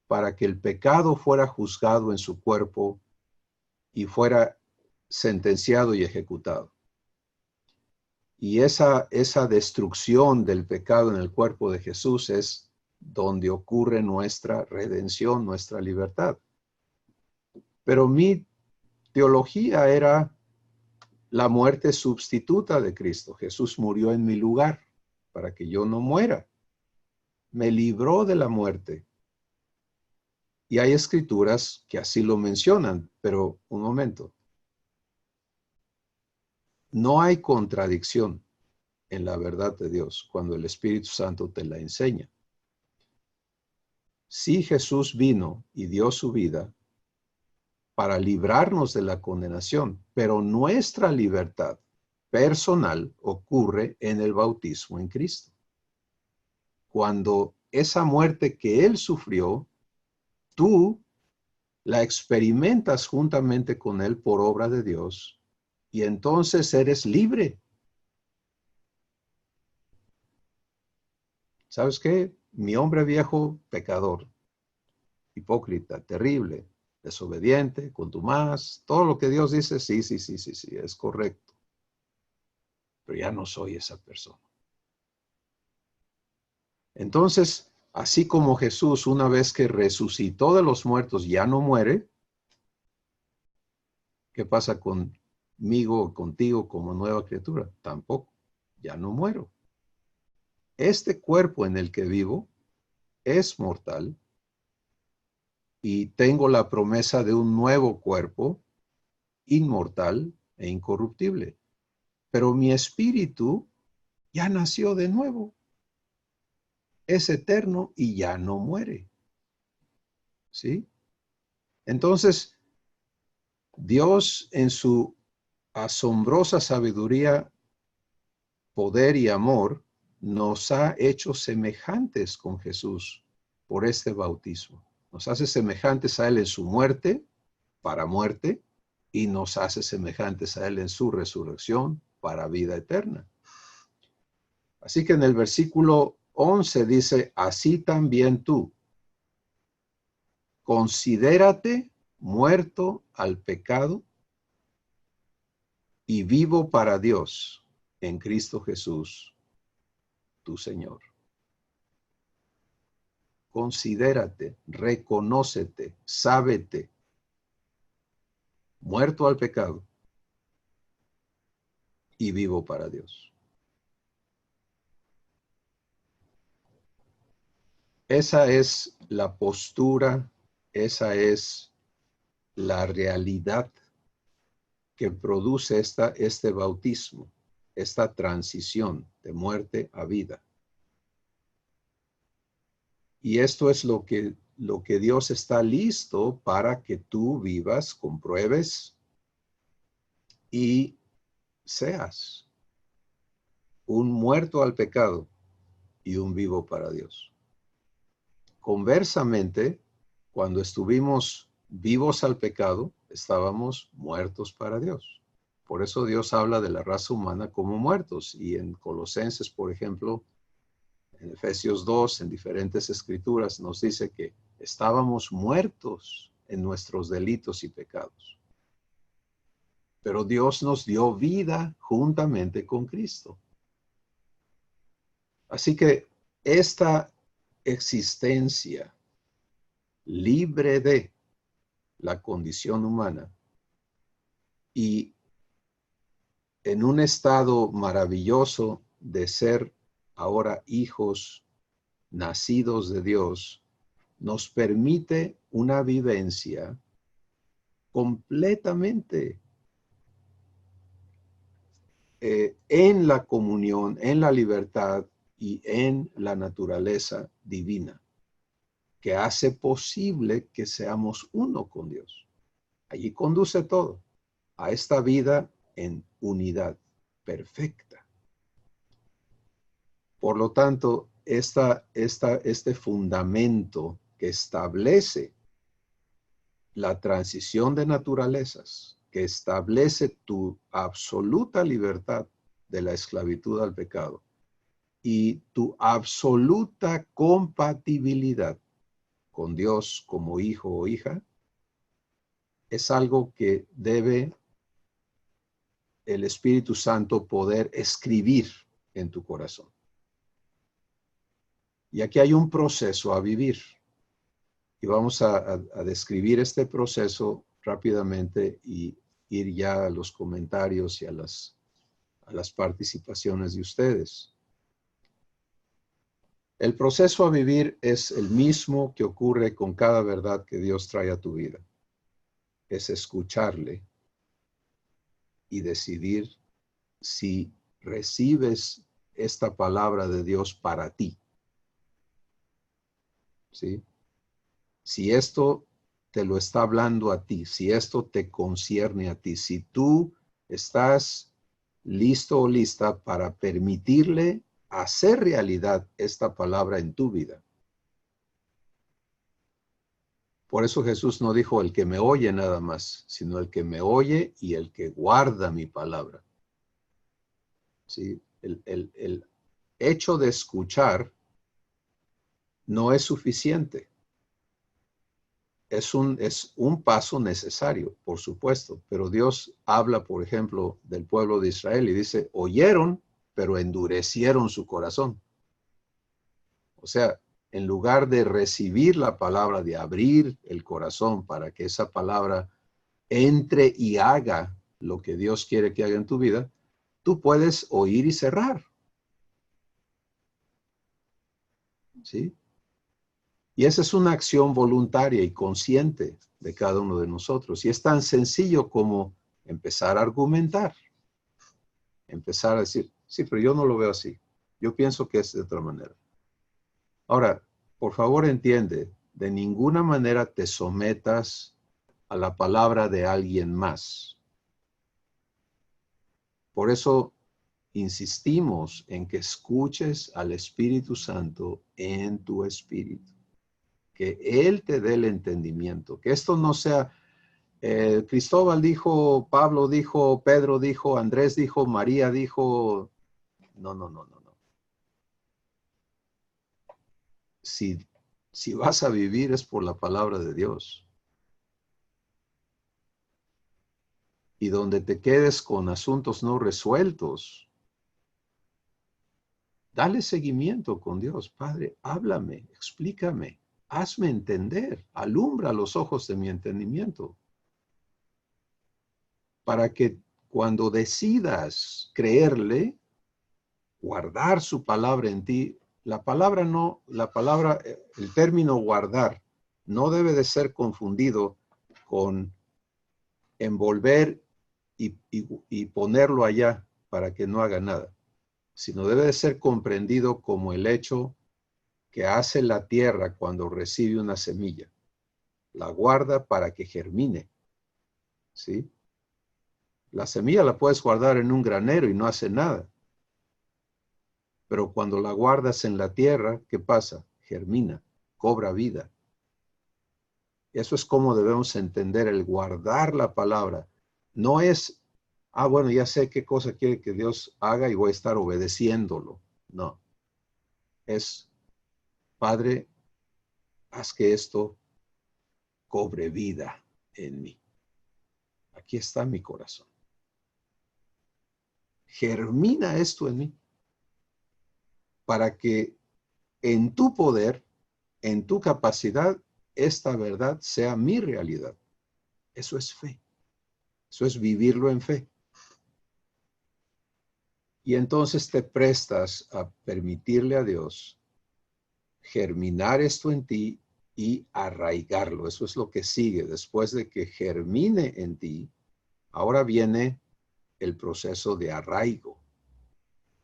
para que el pecado fuera juzgado en su cuerpo y fuera sentenciado y ejecutado. Y esa destrucción del pecado en el cuerpo de Jesús es donde ocurre nuestra redención, nuestra libertad. Pero mi teología era la muerte sustituta de Cristo. Jesús murió en mi lugar para que yo no muera. Me libró de la muerte. Y hay escrituras que así lo mencionan, pero un momento. No hay contradicción en la verdad de Dios cuando el Espíritu Santo te la enseña. Si Jesús vino y dio su vida para librarnos de la condenación, pero nuestra libertad personal ocurre en el bautismo en Cristo. Cuando esa muerte que Él sufrió, tú la experimentas juntamente con Él por obra de Dios, y entonces eres libre. ¿Sabes qué? Mi hombre viejo, pecador, hipócrita, terrible, desobediente, contumaz, todo lo que Dios dice, sí, es correcto. Pero ya no soy esa persona. Entonces, así como Jesús, una vez que resucitó de los muertos, ya no muere, ¿qué pasa conmigo o contigo como nueva criatura? Tampoco, ya no muero. Este cuerpo en el que vivo es mortal y tengo la promesa de un nuevo cuerpo inmortal e incorruptible. Pero mi espíritu ya nació de nuevo. Es eterno y ya no muere. ¿Sí? Entonces, Dios en su asombrosa sabiduría, poder y amor, nos ha hecho semejantes con Jesús por este bautismo. Nos hace semejantes a Él en su muerte, para muerte, y nos hace semejantes a Él en su resurrección, para vida eterna. Así que en el versículo 11 dice, así también tú, considérate muerto al pecado y vivo para Dios en Cristo Jesús, tu Señor. Considérate, reconócete, sábete, muerto al pecado y vivo para Dios. Esa es la postura, esa es la realidad que produce este bautismo, esta transición de muerte a vida. Y esto es lo que Dios está listo para que tú vivas, compruebes y seas un muerto al pecado y un vivo para Dios. Conversamente, cuando estuvimos vivos al pecado, estábamos muertos para Dios. Por eso Dios habla de la raza humana como muertos. Y en Colosenses, por ejemplo, en Efesios 2, en diferentes escrituras, nos dice que estábamos muertos en nuestros delitos y pecados. Pero Dios nos dio vida juntamente con Cristo. Así que esta existencia libre de la condición humana y en un estado maravilloso de ser ahora hijos nacidos de Dios, nos permite una vivencia completamente en la comunión, en la libertad y en la naturaleza divina, que hace posible que seamos uno con Dios. Allí conduce todo a esta vida en unidad perfecta. Por lo tanto, este fundamento que establece la transición de naturalezas, que establece tu absoluta libertad de la esclavitud al pecado y tu absoluta compatibilidad con Dios como hijo o hija, es algo que debe el Espíritu Santo poder escribir en tu corazón. Y aquí hay un proceso a vivir. Y vamos a describir este proceso rápidamente y ir ya a los comentarios y a las participaciones de ustedes. El proceso a vivir es el mismo que ocurre con cada verdad que Dios trae a tu vida. Es escucharle y decidir si recibes esta palabra de Dios para ti. ¿Sí? Si esto te lo está hablando a ti, si esto te concierne a ti, si tú estás listo o lista para permitirle hacer realidad esta palabra en tu vida. Por eso Jesús no dijo el que me oye nada más, sino el que me oye y el que guarda mi palabra. ¿Sí? El hecho de escuchar no es suficiente. Es un paso necesario, por supuesto, pero Dios habla, por ejemplo, del pueblo de Israel y dice, oyeron, pero endurecieron su corazón. O sea, en lugar de recibir la palabra, de abrir el corazón para que esa palabra entre y haga lo que Dios quiere que haga en tu vida, tú puedes oír y cerrar. ¿Sí? Y esa es una acción voluntaria y consciente de cada uno de nosotros. Y es tan sencillo como empezar a argumentar. Empezar a decir, sí, pero yo no lo veo así. Yo pienso que es de otra manera. Ahora, por favor entiende, de ninguna manera te sometas a la palabra de alguien más. Por eso insistimos en que escuches al Espíritu Santo en tu espíritu. Que Él te dé el entendimiento. Que esto no sea, Cristóbal dijo, Pablo dijo, Pedro dijo, Andrés dijo, María dijo. No. Si vas a vivir es por la palabra de Dios. Y donde te quedes con asuntos no resueltos, Dale seguimiento con Dios. Padre, háblame, explícame, hazme entender, alumbra los ojos de mi entendimiento, para que cuando decidas creerle, guardar su palabra en ti, el término guardar no debe de ser confundido con envolver y ponerlo allá para que no haga nada, sino debe de ser comprendido como el hecho que hace la tierra cuando recibe una semilla. La guarda para que germine, ¿sí? La semilla la puedes guardar en un granero y no hace nada. Pero cuando la guardas en la tierra, ¿qué pasa? Germina, cobra vida. Eso es como debemos entender el guardar la palabra. No es, bueno, ya sé qué cosa quiere que Dios haga y voy a estar obedeciéndolo. No. Es, Padre, haz que esto cobre vida en mí. Aquí está mi corazón. Germina esto en mí para que en tu poder, en tu capacidad, esta verdad sea mi realidad. Eso es fe. Eso es vivirlo en fe. Y entonces te prestas a permitirle a Dios germinar esto en ti y arraigarlo. Eso es lo que sigue. Después de que germine en ti, ahora viene el proceso de arraigo.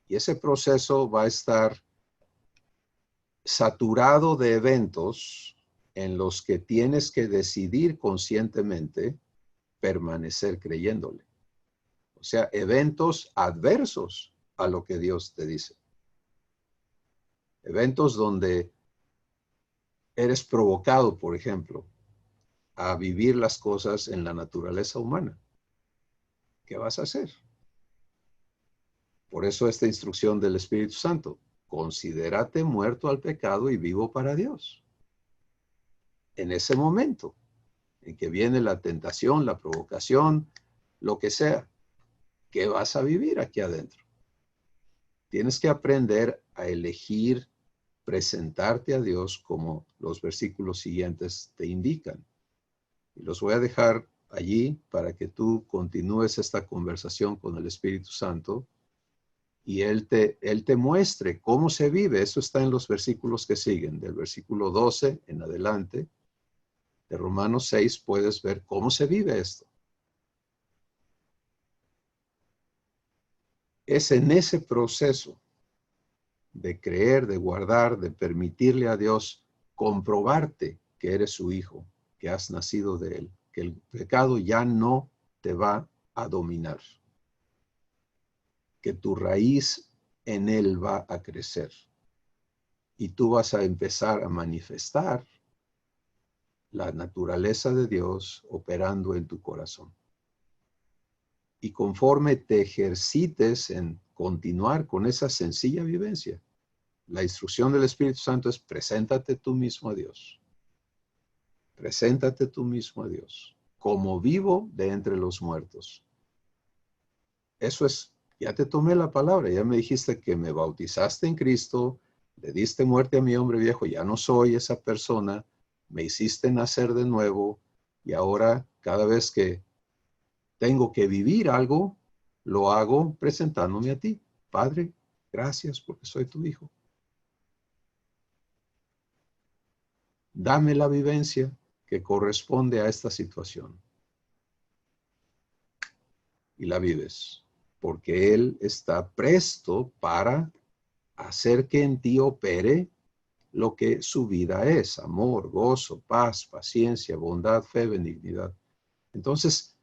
Y ese proceso va a estar saturado de eventos en los que tienes que decidir conscientemente permanecer creyéndole. O sea, eventos adversos a lo que Dios te dice. Eventos donde eres provocado, por ejemplo, a vivir las cosas en la naturaleza humana. ¿Qué vas a hacer? Por eso esta instrucción del Espíritu Santo. Considérate muerto al pecado y vivo para Dios. En ese momento en que viene la tentación, la provocación, lo que sea, ¿qué vas a vivir aquí adentro? Tienes que aprender a elegir presentarte a Dios como los versículos siguientes te indican. Y los voy a dejar allí para que tú continúes esta conversación con el Espíritu Santo y Él te muestre cómo se vive. Eso está en los versículos que siguen, del versículo 12 en adelante, de Romanos 6, puedes ver cómo se vive esto. Es en ese proceso de creer, de guardar, de permitirle a Dios comprobarte que eres su hijo, que has nacido de Él, que el pecado ya no te va a dominar, que tu raíz en Él va a crecer y tú vas a empezar a manifestar la naturaleza de Dios operando en tu corazón. Y conforme te ejercites en continuar con esa sencilla vivencia, la instrucción del Espíritu Santo es preséntate tú mismo a Dios. Preséntate tú mismo a Dios como vivo de entre los muertos. Eso es, ya te tomé la palabra, ya me dijiste que me bautizaste en Cristo, le diste muerte a mi hombre viejo, ya no soy esa persona, me hiciste nacer de nuevo y ahora cada vez que tengo que vivir algo, lo hago presentándome a ti. Padre, gracias porque soy tu hijo. Dame la vivencia que corresponde a esta situación. Y la vives, porque Él está presto para hacer que en ti opere lo que su vida es: amor, gozo, paz, paciencia, bondad, fe, benignidad. Entonces,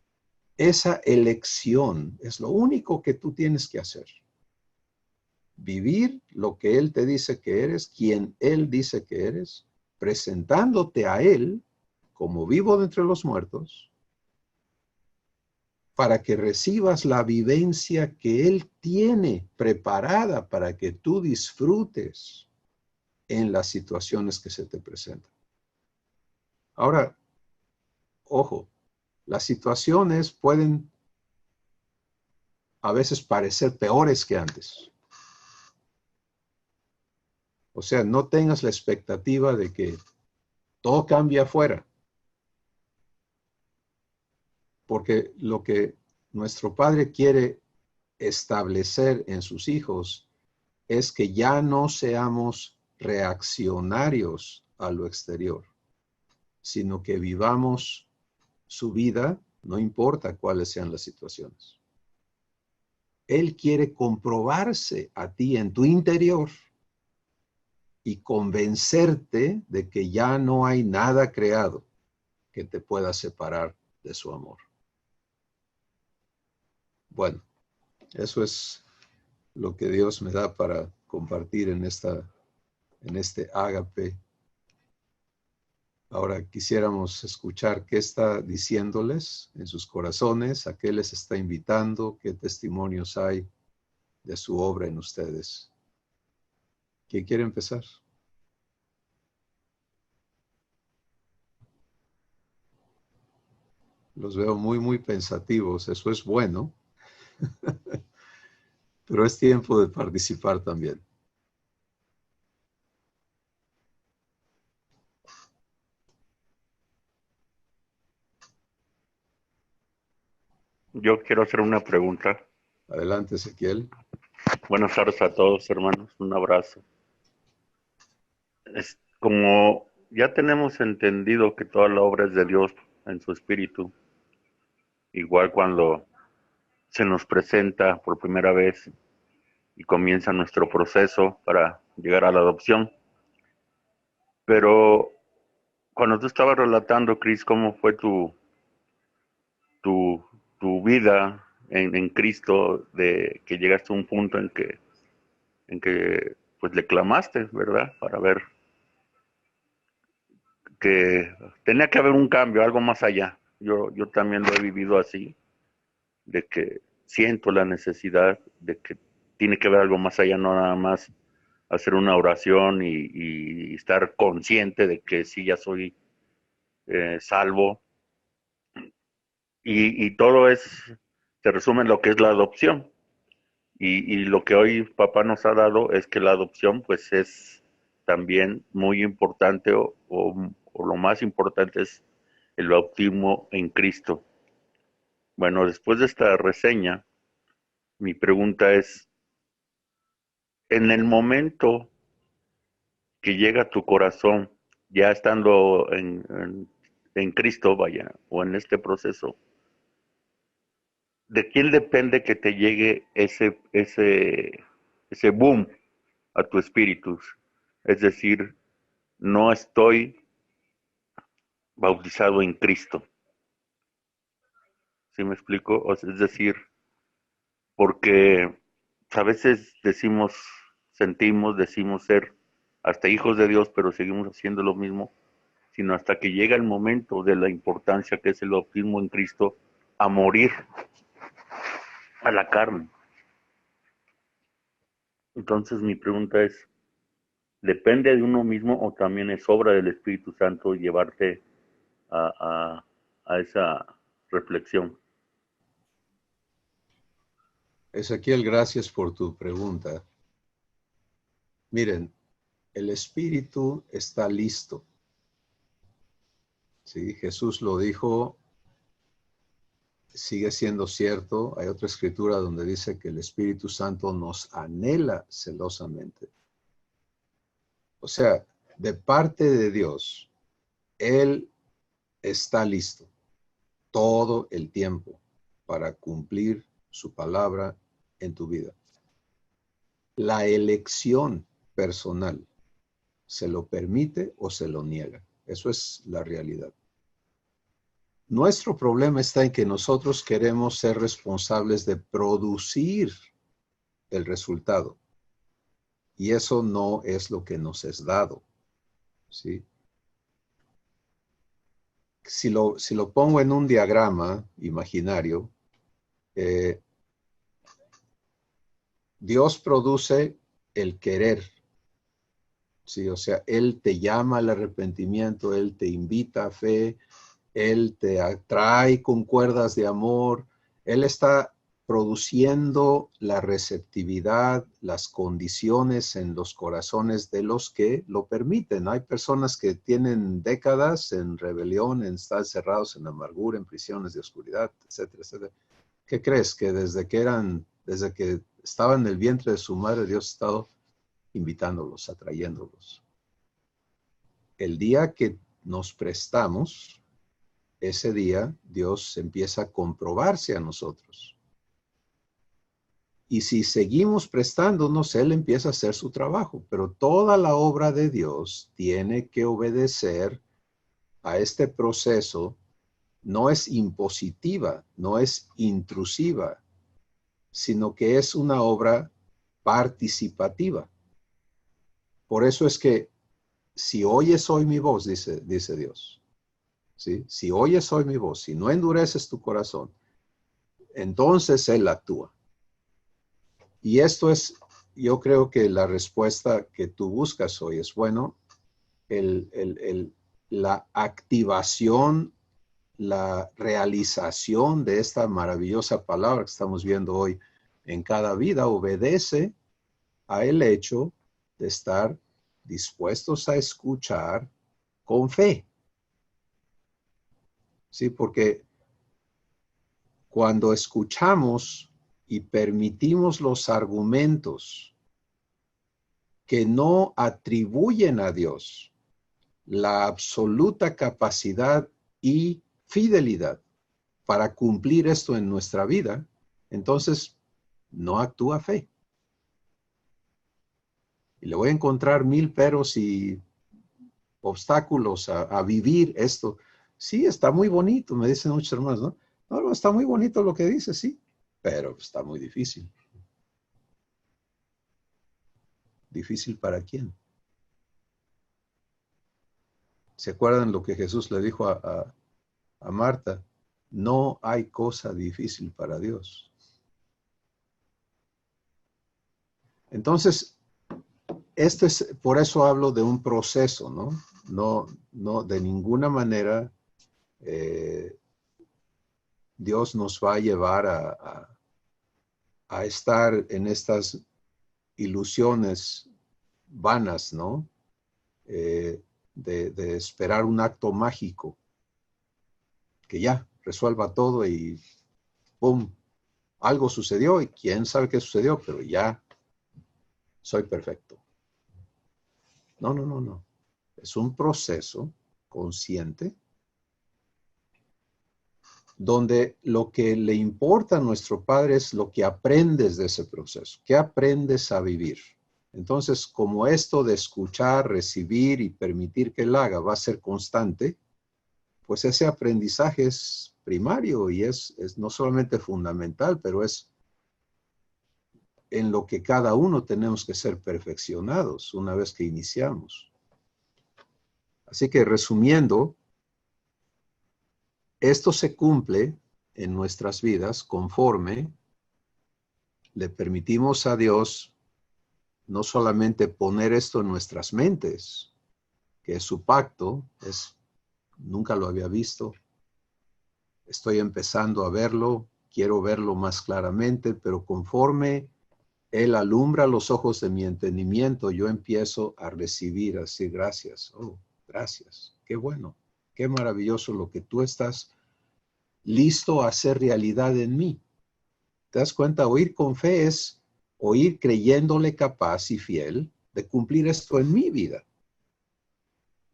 esa elección es lo único que tú tienes que hacer. Vivir lo que Él te dice que eres, quien Él dice que eres, presentándote a Él como vivo de entre los muertos, para que recibas la vivencia que Él tiene preparada para que tú disfrutes en las situaciones que se te presentan. Ahora, ojo, las situaciones pueden a veces parecer peores que antes. O sea, no tengas la expectativa de que todo cambie afuera. Porque lo que nuestro Padre quiere establecer en sus hijos es que ya no seamos reaccionarios a lo exterior, sino que vivamos su vida, no importa cuáles sean las situaciones. Él quiere comprobarse a ti en tu interior y convencerte de que ya no hay nada creado que te pueda separar de su amor. Bueno, eso es lo que Dios me da para compartir en este ágape. Ahora quisiéramos escuchar qué está diciéndoles en sus corazones, a qué les está invitando, qué testimonios hay de su obra en ustedes. ¿Quién quiere empezar? Los veo muy pensativos, eso es bueno, pero es tiempo de participar también. Yo quiero hacer una pregunta. Adelante, Ezequiel. Buenas tardes a todos, hermanos. Un abrazo. Como ya tenemos entendido que toda la obra es de Dios en su espíritu, igual cuando se nos presenta por primera vez y comienza nuestro proceso para llegar a la adopción. Pero cuando tú estabas relatando, Chris, cómo fue tu vida en Cristo, de que llegaste a un punto en que pues le clamaste, ¿verdad? Para ver que tenía que haber un cambio, algo más allá. Yo también lo he vivido así, de que siento la necesidad de que tiene que haber algo más allá, no nada más hacer una oración y estar consciente de que sí, ya soy salvo. Y todo se resume en lo que es la adopción. Y lo que hoy papá nos ha dado es que la adopción pues es también muy importante o lo más importante es el bautismo en Cristo. Bueno, después de esta reseña, mi pregunta es, en el momento que llega a tu corazón, ya estando en Cristo, vaya, o en este proceso, ¿de quién depende que te llegue ese boom a tu espíritu? Es decir, no estoy bautizado en Cristo. ¿Sí me explico? O sea, es decir, porque a veces decimos ser hasta hijos de Dios, pero seguimos haciendo lo mismo, sino hasta que llega el momento de la importancia que es el bautismo en Cristo, a morir a la carne. Entonces mi pregunta es, ¿depende de uno mismo o también es obra del Espíritu Santo llevarte a esa reflexión? Ezequiel, gracias por tu pregunta. Miren, el Espíritu está listo. Sí, Jesús lo dijo, sigue siendo cierto. Hay otra escritura donde dice que el Espíritu Santo nos anhela celosamente. O sea, de parte de Dios, Él está listo todo el tiempo para cumplir su palabra en tu vida. La elección personal se lo permite o se lo niega. Eso es la realidad. Nuestro problema está en que nosotros queremos ser responsables de producir el resultado. Y eso no es lo que nos es dado. ¿Sí? Si lo pongo en un diagrama imaginario, Dios produce el querer. Sí, o sea, Él te llama al arrepentimiento, Él te invita a fe, Él te atrae con cuerdas de amor, Él está produciendo la receptividad, las condiciones en los corazones de los que lo permiten. Hay personas que tienen décadas en rebelión, en estar cerrados en amargura, en prisiones de oscuridad, etcétera, etcétera. ¿Qué crees? Que desde que estaban en el vientre de su madre, Dios ha estado invitándolos, atrayéndolos. El día que nos prestamos, ese día Dios empieza a comprobarse a nosotros. Y si seguimos prestándonos, Él empieza a hacer su trabajo. Pero toda la obra de Dios tiene que obedecer a este proceso. No es impositiva, no es intrusiva, sino que es una obra participativa. Por eso es que si oyes hoy mi voz, dice Dios, ¿sí? Si oyes hoy mi voz, si no endureces tu corazón, entonces Él actúa. Y esto es, yo creo que la respuesta que tú buscas hoy es, bueno, la activación, la realización de esta maravillosa palabra que estamos viendo hoy en cada vida obedece a el hecho de estar dispuestos a escuchar con fe. Sí, porque cuando escuchamos y permitimos los argumentos que no atribuyen a Dios la absoluta capacidad y fidelidad para cumplir esto en nuestra vida, entonces no actúa fe. Y le voy a encontrar 1000 peros y obstáculos a vivir esto. Sí, está muy bonito, me dicen muchos hermanos, ¿no? No, está muy bonito lo que dice, sí, pero está muy difícil. ¿Difícil para quién? ¿Se acuerdan lo que Jesús le dijo a Marta? No hay cosa difícil para Dios. Entonces, por eso hablo de un proceso, ¿no? No, de ninguna manera Dios nos va a llevar a estar en estas ilusiones vanas, ¿no? De esperar un acto mágico que ya resuelva todo y ¡pum! Algo sucedió y quién sabe qué sucedió, pero ya soy perfecto. No. Es un proceso consciente donde lo que le importa a nuestro Padre es lo que aprendes de ese proceso, qué aprendes a vivir. Entonces, como esto de escuchar, recibir y permitir que Él haga va a ser constante, pues ese aprendizaje es primario y es no solamente fundamental, pero es en lo que cada uno tenemos que ser perfeccionados una vez que iniciamos. Así que resumiendo, esto se cumple en nuestras vidas conforme le permitimos a Dios no solamente poner esto en nuestras mentes, que es su pacto, nunca lo había visto, estoy empezando a verlo, quiero verlo más claramente, pero conforme Él alumbra los ojos de mi entendimiento, yo empiezo a recibir así, gracias, oh, gracias, qué bueno, qué maravilloso lo que tú estás listo a hacer realidad en mí. ¿Te das cuenta? Oír con fe es oír creyéndole capaz y fiel de cumplir esto en mi vida.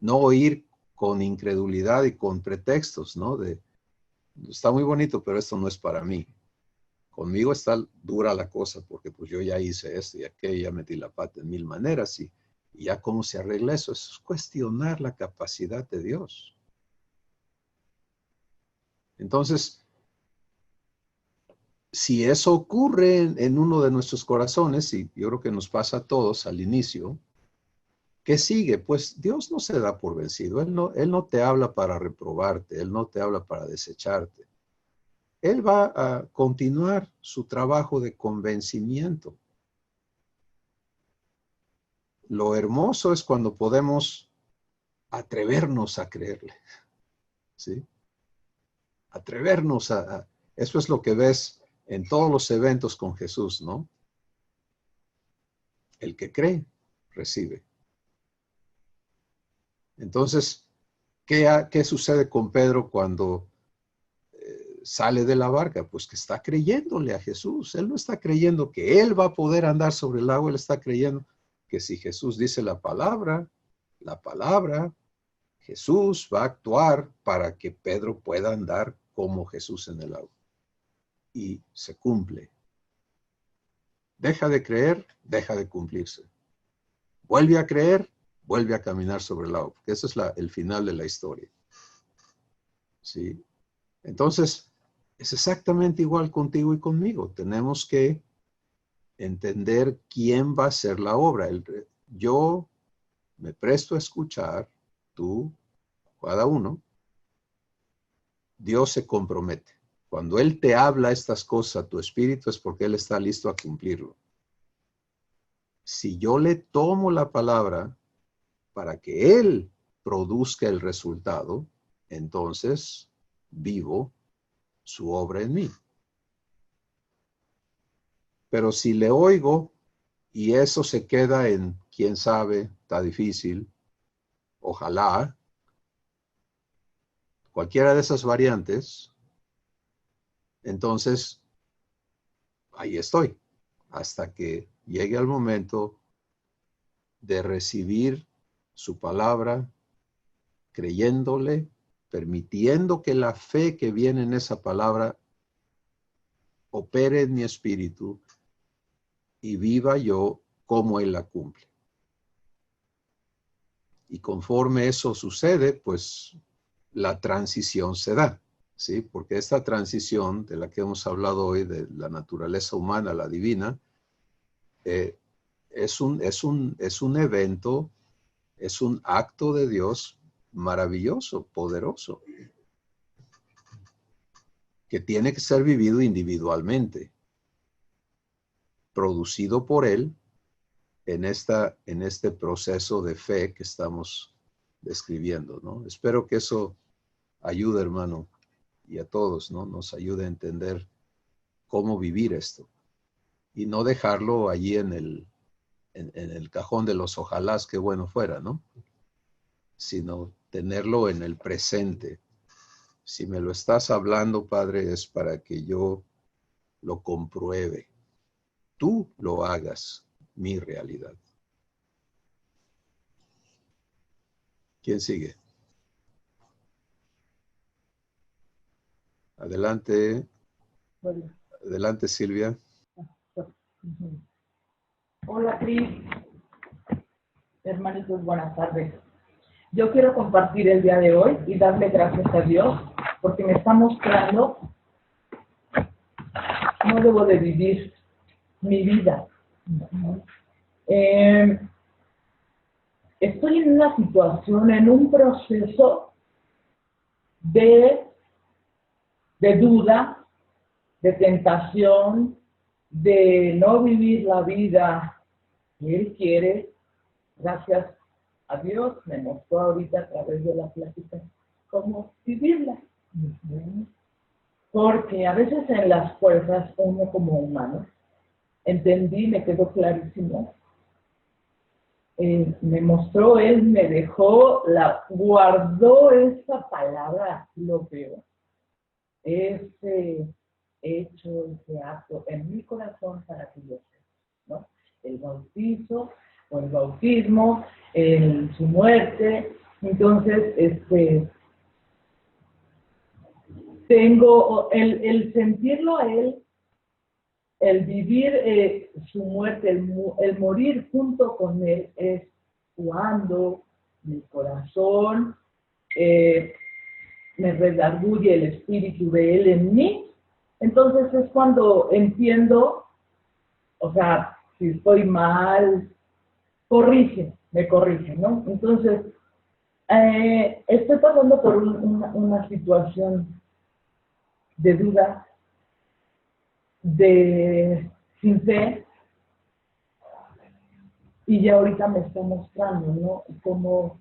No oír con incredulidad y con pretextos, ¿no? Está muy bonito, pero esto no es para mí. Conmigo está dura la cosa porque pues yo ya hice esto y aquello, ya metí la pata en 1000 maneras y ya cómo se arregla eso. Eso es cuestionar la capacidad de Dios. Entonces, si eso ocurre en uno de nuestros corazones, y yo creo que nos pasa a todos al inicio, ¿qué sigue? Pues Dios no se da por vencido. Él no te habla para reprobarte, Él no te habla para desecharte. Él va a continuar su trabajo de convencimiento. Lo hermoso es cuando podemos atrevernos a creerle, ¿sí? Atrevernos eso es lo que ves en todos los eventos con Jesús, ¿no? El que cree, recibe. Entonces, ¿qué sucede con Pedro cuando sale de la barca? Pues que está creyéndole a Jesús. Él no está creyendo que él va a poder andar sobre el agua, él está creyendo que si Jesús dice la palabra, Jesús va a actuar para que Pedro pueda andar como Jesús en el agua. Y se cumple. Deja de creer, deja de cumplirse. Vuelve a creer, vuelve a caminar sobre el agua. Porque ese es el final de la historia. ¿Sí? Entonces, es exactamente igual contigo y conmigo. Tenemos que entender quién va a hacer la obra. Yo me presto a escuchar, tú, cada uno. Dios se compromete. Cuando Él te habla estas cosas, tu espíritu, es porque Él está listo a cumplirlo. Si yo le tomo la palabra para que Él produzca el resultado, entonces vivo su obra en mí. Pero si le oigo y eso se queda en, quién sabe, está difícil, ojalá, cualquiera de esas variantes, entonces ahí estoy, hasta que llegue el momento de recibir su palabra, creyéndole, permitiendo que la fe que viene en esa palabra opere en mi espíritu y viva yo como Él la cumple. Y conforme eso sucede, pues la transición se da, ¿sí? Porque esta transición de la que hemos hablado hoy, de la naturaleza humana a la divina, es un evento, es un acto de Dios maravilloso, poderoso, que tiene que ser vivido individualmente, producido por Él en este proceso de fe que estamos describiendo, ¿no? Espero que eso ayude, hermano, y a todos, ¿no? Nos ayude a entender cómo vivir esto y no dejarlo allí en el cajón de los ojalás, que bueno fuera, ¿no? Sino tenerlo en el presente. Si me lo estás hablando, Padre, es para que yo lo compruebe. Tú lo hagas mi realidad. ¿Quién sigue? Adelante. Adelante, Silvia. Hola, Cris. Hermanitos, buenas tardes. Yo quiero compartir el día de hoy y darle gracias a Dios porque me está mostrando cómo debo de vivir mi vida. Estoy en una situación, en un proceso de duda, de tentación, de no vivir la vida que Él quiere. Gracias a Dios me mostró ahorita a través de la plática cómo vivirla. Porque a veces en las fuerzas, uno como humano, entendí, me quedó clarísimo. Me mostró Él, me dejó, guardó esa palabra, aquí lo veo, ese hecho, ese acto en mi corazón para que yo sepa, ¿no? El bautizo o el bautismo, su muerte. Entonces, tengo el sentirlo a Él, el vivir su muerte, el morir junto con Él, es cuando mi corazón me redarguye el espíritu de Él en mí. Entonces es cuando entiendo, o sea, si estoy mal, me corrige, ¿no? Entonces, estoy pasando por una situación de duda, de sin fe, y ya ahorita me está mostrando, ¿no? Cómo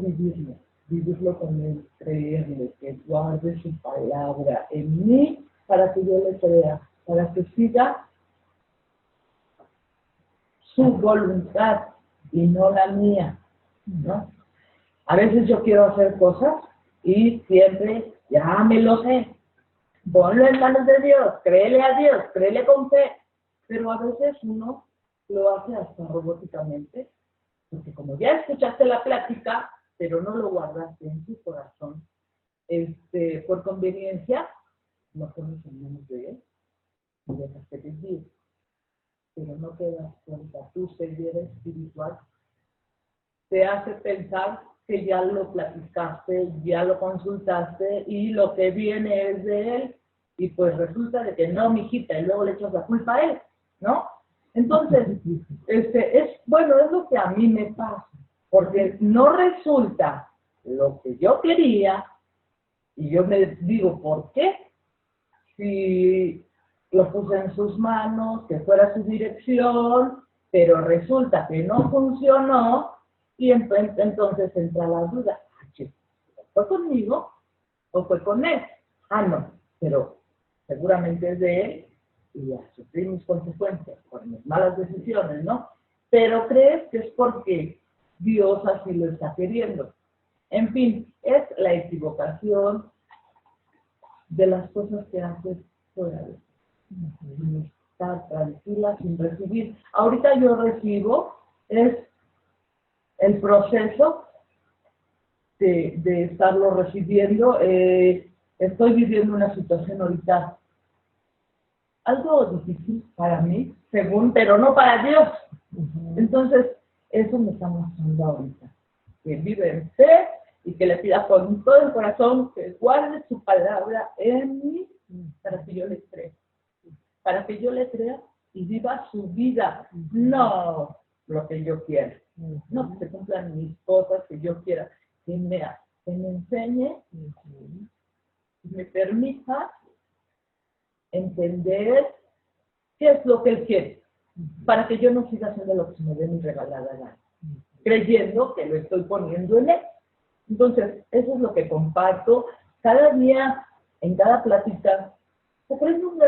vivirlo con Él, creerle, que guarde su palabra en mí para que yo le crea. para que siga su voluntad y no la mía, ¿no? A veces yo quiero hacer cosas y siempre, ya me lo sé, ponlo en manos de Dios, créele a Dios, créele con fe, pero a veces uno lo hace hasta robóticamente, porque como ya escuchaste la plática, pero no lo guardaste en tu corazón, por conveniencia, no pones en manos de Él y dejas que te guíe, pero no te das cuenta, tu ceguera espiritual te hace pensar que ya lo platicaste, ya lo consultaste y lo que viene es de Él, y pues resulta de que no, mijita, y luego le echas la culpa a Él, ¿no? Entonces, es lo que a mí me pasa, porque no resulta lo que yo quería, y yo me digo, ¿por qué? Si lo puse en sus manos, que fuera su dirección, pero resulta que no funcionó, y entonces entra la duda, ¿fue conmigo o fue con él? Ah, no, pero seguramente es de él y a sufrir mis consecuencias por mis malas decisiones, ¿no? Pero crees que es porque Dios así lo está queriendo. En fin, es la equivocación de las cosas que haces fuera de ti. Estar tranquila sin recibir. Ahorita yo recibo, es el proceso de estarlo recibiendo. Estoy viviendo una situación ahorita algo difícil para mí, según, pero no para Dios. Entonces, eso me está mostrando ahorita. Que vive en fe y que le pida con todo el corazón que guarde su palabra en mí para que yo le crea. Para que yo le crea y viva su vida, no lo que yo quiera. No que se cumplan mis cosas que yo quiera. Que me enseñe, que me permita entender qué es lo que Él quiere, para que yo no siga haciendo lo que se me dé mi regalada gana, creyendo que lo estoy poniendo en Él. Entonces, eso es lo que comparto. Cada día, en cada plática, se prende un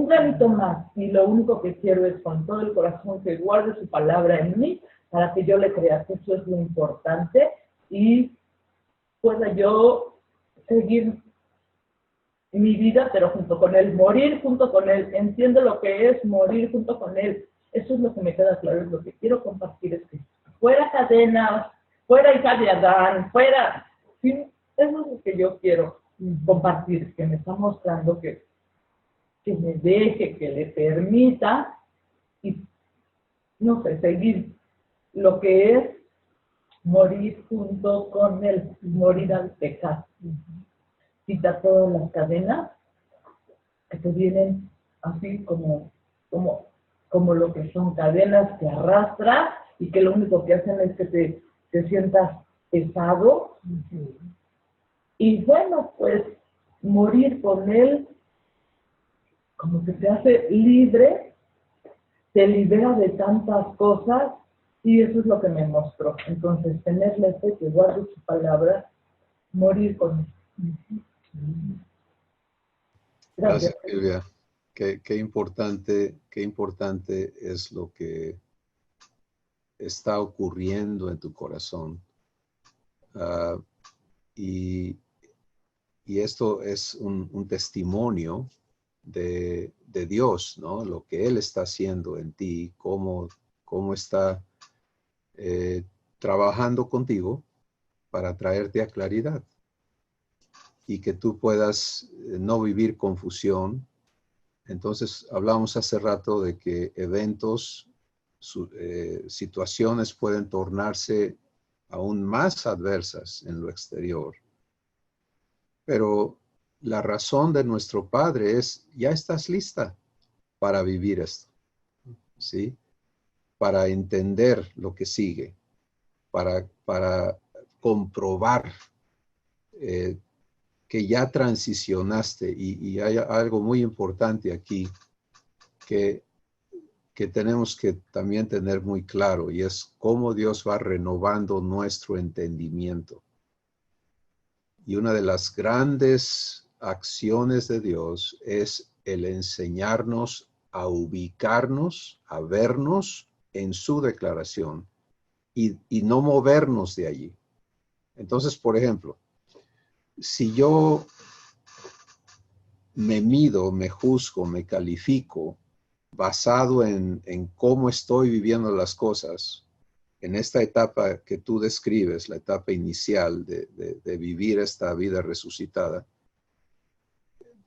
granito más, y lo único que quiero es con todo el corazón que guarde su palabra en mí, para que yo le crea que eso es lo importante, y pueda yo seguir mi vida, pero junto con Él, morir junto con Él. Entiendo lo que es morir junto con Él. Eso es lo que me queda claro, es lo que quiero compartir, es que fuera cadenas, fuera hija de Adán, fuera, sí, eso es lo que yo quiero compartir, que me está mostrando que me deje, que le permita, y no sé, seguir lo que es morir junto con Él, morir al pecado. Quita todas las cadenas que te vienen así como lo que son cadenas que arrastras y que lo único que hacen es que te sientas pesado. Y bueno, pues morir con Él como que te hace libre, te libera de tantas cosas, y eso es lo que me mostró. Entonces, tenerle fe, que guarde su palabra, morir con Él. Gracias, Silvia. Qué importante es lo que está ocurriendo en tu corazón. Y esto es un testimonio de Dios, ¿no? Lo que Él está haciendo en ti, cómo está trabajando contigo para traerte a claridad, y que tú puedas no vivir confusión. Entonces, hablamos hace rato de que eventos, situaciones pueden tornarse aún más adversas en lo exterior. Pero la razón de nuestro Padre es, ya estás lista para vivir esto, ¿sí? Para entender lo que sigue, para comprobar que ya transicionaste. Y hay algo muy importante aquí que tenemos que también tener muy claro, y es cómo Dios va renovando nuestro entendimiento. Y una de las grandes acciones de Dios es el enseñarnos a ubicarnos, a vernos en su declaración y no movernos de allí. Entonces, por ejemplo, si yo me mido, me juzgo, me califico basado en cómo estoy viviendo las cosas, en esta etapa que tú describes, la etapa inicial de vivir esta vida resucitada,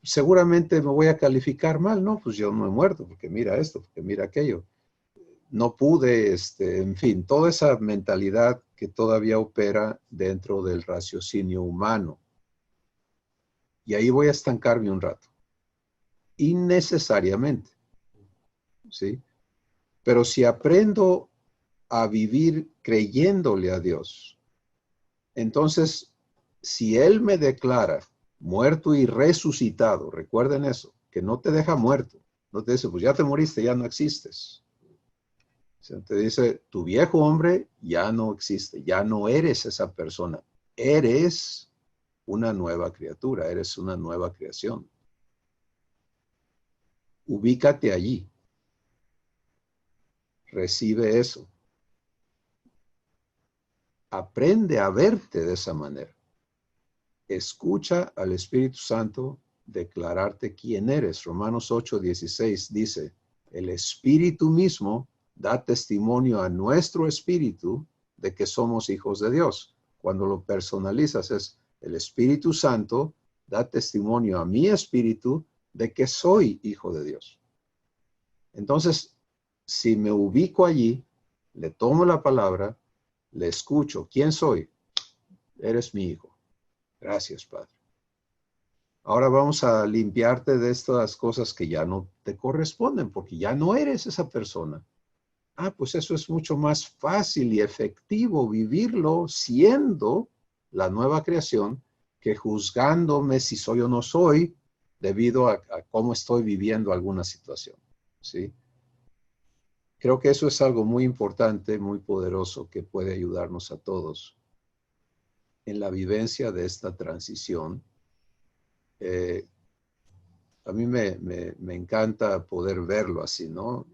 seguramente me voy a calificar mal, ¿no? Pues yo no he muerto, porque mira esto, porque mira aquello. No pude, en fin, toda esa mentalidad que todavía opera dentro del raciocinio humano. Y ahí voy a estancarme un rato. Innecesariamente, ¿sí? Pero si aprendo a vivir creyéndole a Dios, entonces, si Él me declara muerto y resucitado, recuerden eso, que no te deja muerto, no te dice, pues ya te moriste, ya no existes. O te dice, tu viejo hombre ya no existe, ya no eres esa persona, eres una nueva criatura, eres una nueva creación. Ubícate allí, recibe eso. Aprende a verte de esa manera. Escucha al Espíritu Santo declararte quién eres. Romanos 8:16 dice, el Espíritu mismo da testimonio a nuestro espíritu de que somos hijos de Dios. Cuando lo personalizas es, el Espíritu Santo da testimonio a mi espíritu de que soy hijo de Dios. Entonces, si me ubico allí, le tomo la palabra, le escucho, ¿quién soy? Eres mi hijo. Gracias, Padre. Ahora vamos a limpiarte de estas cosas que ya no te corresponden, porque ya no eres esa persona. Ah, pues eso es mucho más fácil y efectivo vivirlo siendo la nueva creación que juzgándome si soy o no soy debido a cómo estoy viviendo alguna situación. ¿Sí? Creo que eso es algo muy importante, muy poderoso, que puede ayudarnos a todos en la vivencia de esta transición. A mí me encanta poder verlo así, ¿no?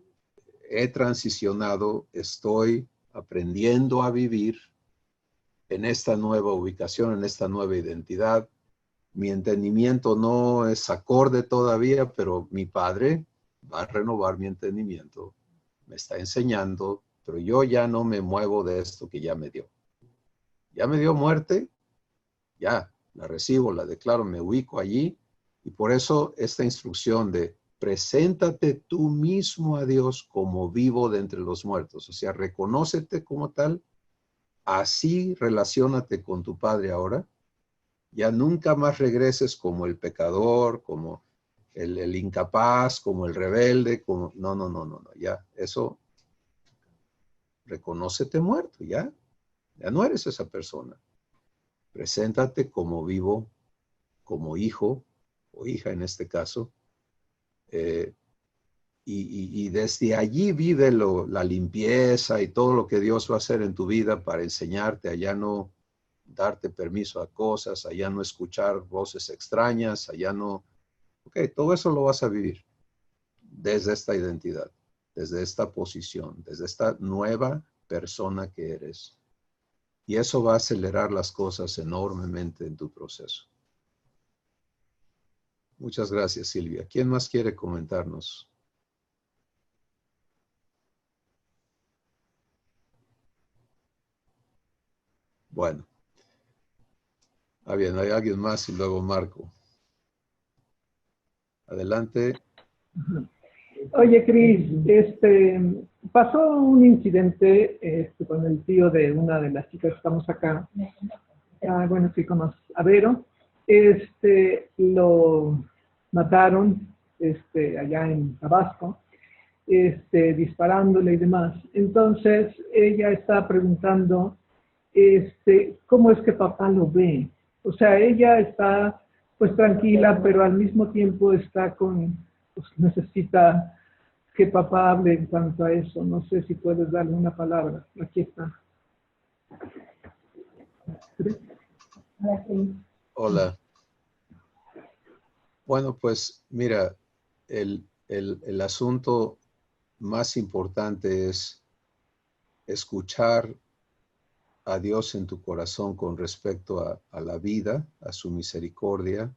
He transicionado, estoy aprendiendo a vivir en esta nueva ubicación, en esta nueva identidad. Mi entendimiento no es acorde todavía, pero mi Padre va a renovar mi entendimiento. Me está enseñando, pero yo ya no me muevo de esto que ya me dio. Ya me dio muerte, ya la recibo, la declaro, me ubico allí. Y por eso esta instrucción de preséntate tú mismo a Dios como vivo de entre los muertos. O sea, reconócete como tal, así relaciónate con tu Padre ahora. Ya nunca más regreses como el pecador, como el incapaz, como el rebelde, como... No, no, no, no, no, ya, eso, reconócete muerto, ya no eres esa persona. Preséntate como vivo, como hijo o hija en este caso, y desde allí vive la limpieza y todo lo que Dios va a hacer en tu vida para enseñarte a ya no darte permiso a cosas, a ya no escuchar voces extrañas, a ya no... Ok, todo eso lo vas a vivir desde esta identidad, desde esta posición, desde esta nueva persona que eres. Y eso va a acelerar las cosas enormemente en tu proceso. Muchas gracias, Silvia. ¿Quién más quiere comentarnos? Bueno. Ah, bien, hay alguien más y luego Marco. Adelante. Oye, Cris, pasó un incidente con el tío de una de las chicas que estamos acá. Bueno, sí, conoces a Vero. Lo mataron allá en Tabasco, disparándole y demás. Entonces, ella está preguntando cómo es que papá lo ve. O sea, ella está pues tranquila, pero al mismo tiempo está pues necesita que papá hable en cuanto a eso. No sé si puedes darle una palabra. Aquí está. Hola. Bueno, pues mira, el asunto más importante es escuchar a Dios en tu corazón con respecto a la vida, a su misericordia.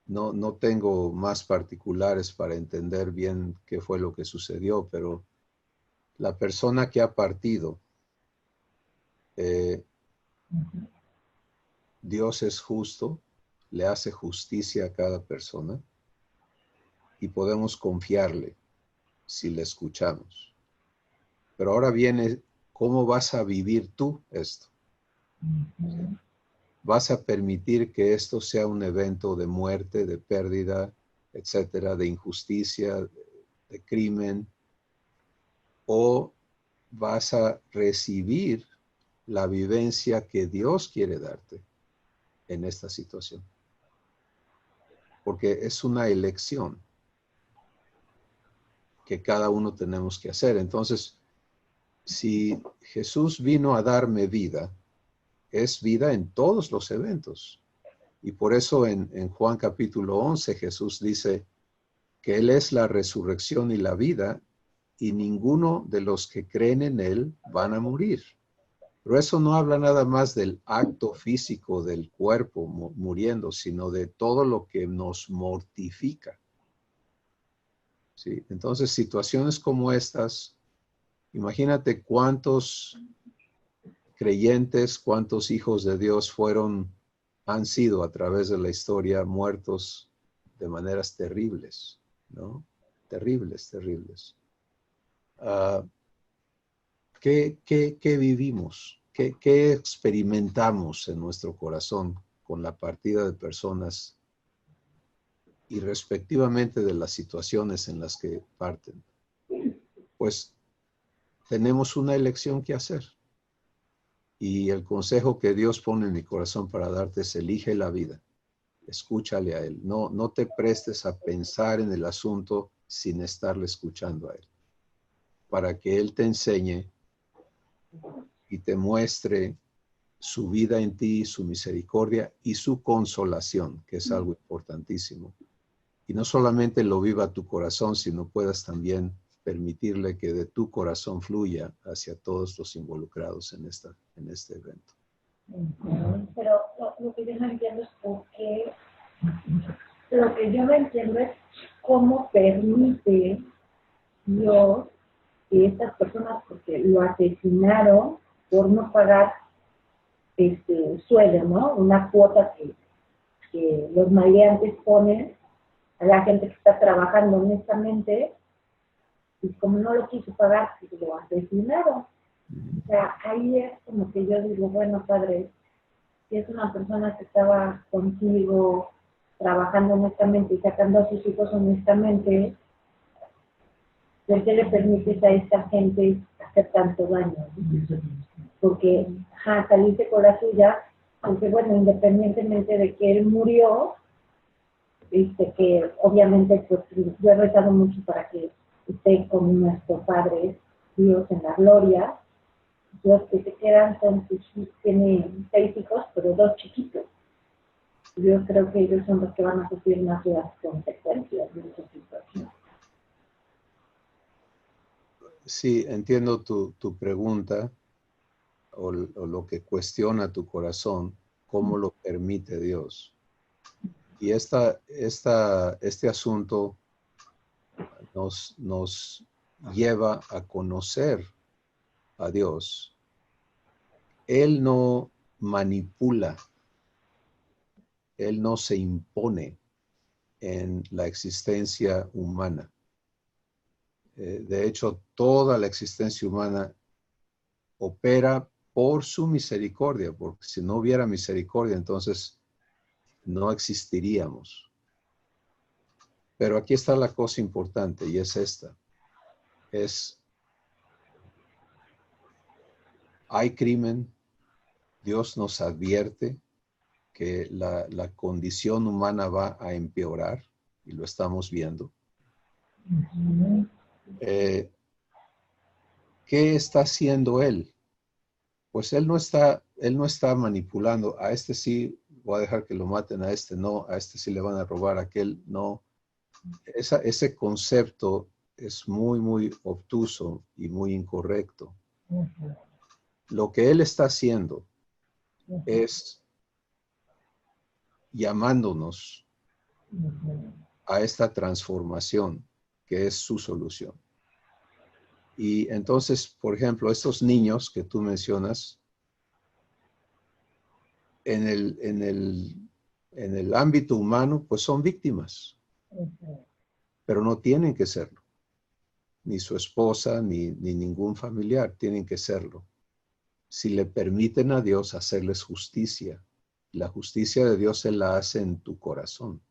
No tengo más particulares para entender bien qué fue lo que sucedió, pero la persona que ha partido, Dios es justo, le hace justicia a cada persona y podemos confiarle si le escuchamos. Pero ahora viene, ¿cómo vas a vivir tú esto? ¿Vas a permitir que esto sea un evento de muerte, de pérdida, etcétera, de injusticia, de crimen? ¿O vas a recibir la vivencia que Dios quiere darte en esta situación? Porque es una elección que cada uno tenemos que hacer. Entonces, si Jesús vino a darme vida, es vida en todos los eventos. Y por eso en Juan capítulo 11 Jesús dice que Él es la resurrección y la vida, y ninguno de los que creen en Él van a morir. Pero eso no habla nada más del acto físico del cuerpo muriendo, sino de todo lo que nos mortifica. ¿Sí? Entonces, situaciones como estas, imagínate cuántos creyentes, cuántos hijos de Dios han sido a través de la historia muertos de maneras terribles, ¿no? Terribles, terribles. ¿Qué vivimos? ¿Qué experimentamos en nuestro corazón con la partida de personas y respectivamente de las situaciones en las que parten? Pues tenemos una elección que hacer. Y el consejo que Dios pone en mi corazón para darte es: elige la vida. Escúchale a Él. No te prestes a pensar en el asunto sin estarle escuchando a Él, para que Él te enseñe y te muestre su vida en ti, su misericordia y su consolación, que es algo importantísimo. Y no solamente lo viva tu corazón, sino puedas también permitirle que de tu corazón fluya hacia todos los involucrados en este evento. Pero lo que yo no entiendo es por qué, lo que yo no entiendo es cómo permite Dios que estas personas, porque lo asesinaron por no pagar sueldo, ¿no? Una cuota que los maleantes ponen a la gente que está trabajando honestamente, y como no lo quiso pagar, pues lo asesinaron. O sea, ahí es como que yo digo, bueno, Padre, si es una persona que estaba contigo, trabajando honestamente y sacando a sus hijos honestamente, ¿por qué le permites a esta gente hacer tanto daño? Porque, salirse con la suya, porque bueno, independientemente de que él murió, que obviamente pues yo he rezado mucho para que esté con nuestro Padre Dios en la gloria. Los que se quedan tiene 6 hijos, pero 2 chiquitos. Yo creo que ellos son los que van a sufrir más las consecuencias de esa situación. Sí, entiendo tu pregunta o lo que cuestiona tu corazón, cómo lo permite Dios. Y este asunto nos lleva a conocer a Dios. Él no manipula, Él no se impone en la existencia humana. De hecho, toda la existencia humana opera por su misericordia, porque si no hubiera misericordia, entonces no existiríamos. Pero aquí está la cosa importante, y es esta. Hay crimen, Dios nos advierte que la condición humana va a empeorar, y lo estamos viendo. ¿Qué está haciendo Él? Pues Él no está manipulando. A este sí voy a dejar que lo maten a este, no, a este sí le van a robar, a aquel no. Ese concepto es muy, muy obtuso y muy incorrecto. Lo que él está haciendo es llamándonos a esta transformación que es su solución. Y entonces, por ejemplo, estos niños que tú mencionas, en el ámbito humano, pues son víctimas, pero no tienen que serlo. Ni su esposa, ni ningún familiar tienen que serlo. Si le permiten a Dios hacerles justicia, la justicia de Dios se la hace en tu corazón,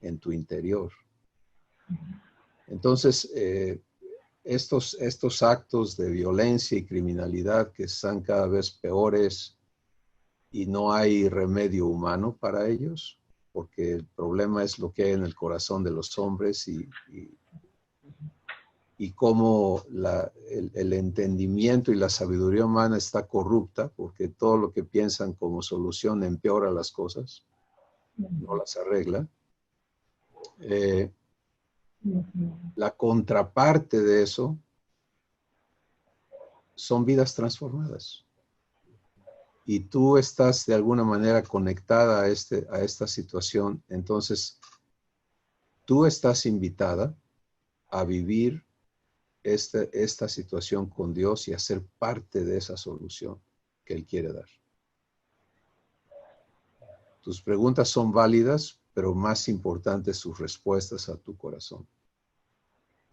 en tu interior. Entonces, estos actos de violencia y criminalidad que están cada vez peores y no hay remedio humano para ellos, porque el problema es lo que hay en el corazón de los hombres y cómo el entendimiento y la sabiduría humana está corrupta, porque todo lo que piensan como solución empeora las cosas, no las arregla. La contraparte de eso son vidas transformadas. Y tú estás de alguna manera conectada a esta situación, entonces tú estás invitada a vivir esta situación con Dios y a ser parte de esa solución que Él quiere dar. Tus preguntas son válidas, pero más importantes sus respuestas a tu corazón.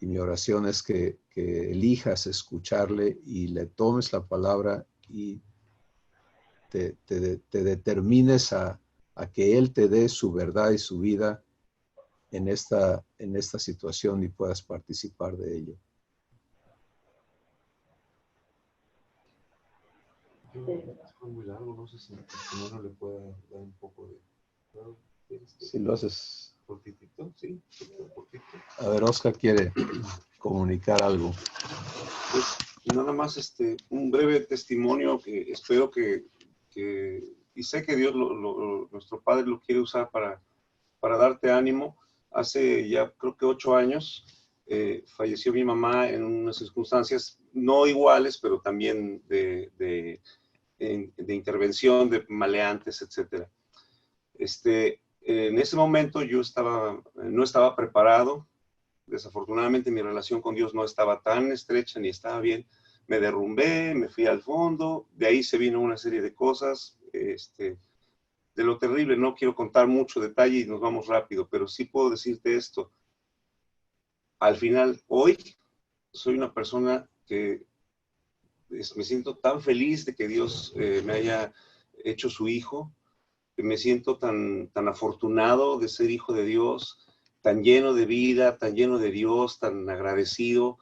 Y mi oración es que elijas escucharle y le tomes la palabra y te determines a que Él te dé su verdad y su vida en esta situación y puedas participar de ello. Fue muy largo, no sé si no le pueda dar un poco de... Si lo haces cortitito, sí, cortito. A ver, Oscar quiere comunicar algo. Pues nada más un breve testimonio que espero que y sé que Dios, nuestro Padre lo quiere usar para darte ánimo. Hace ya creo que 8 años falleció mi mamá en unas circunstancias no iguales, pero también de intervención de maleantes, etcétera. En ese momento yo no estaba preparado. Desafortunadamente mi relación con Dios no estaba tan estrecha ni estaba bien. Me derrumbé, me fui al fondo, de ahí se vino una serie de cosas, de lo terrible. No quiero contar mucho detalle y nos vamos rápido, pero sí puedo decirte esto. Al final, hoy, soy una persona que me siento tan feliz de que Dios me haya hecho su hijo, que me siento tan afortunado de ser hijo de Dios, tan lleno de vida, tan lleno de Dios, tan agradecido,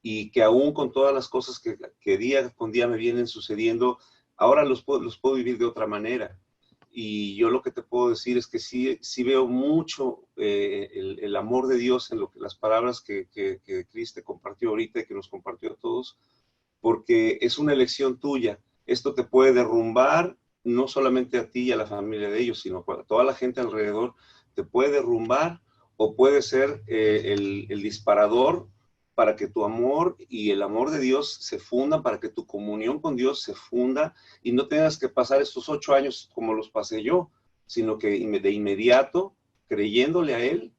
y que aún con todas las cosas que día con día me vienen sucediendo, ahora los puedo vivir de otra manera. Y yo lo que te puedo decir es que sí veo mucho el amor de Dios en las palabras que Cris te compartió ahorita y que nos compartió a todos, porque es una elección tuya. Esto te puede derrumbar, no solamente a ti y a la familia de ellos, sino a toda la gente alrededor. Te puede derrumbar o puede ser el disparador para que tu amor y el amor de Dios se fundan, para que tu comunión con Dios se funda y no tengas que pasar estos 8 años como los pasé yo, sino que de inmediato, creyéndole a Él,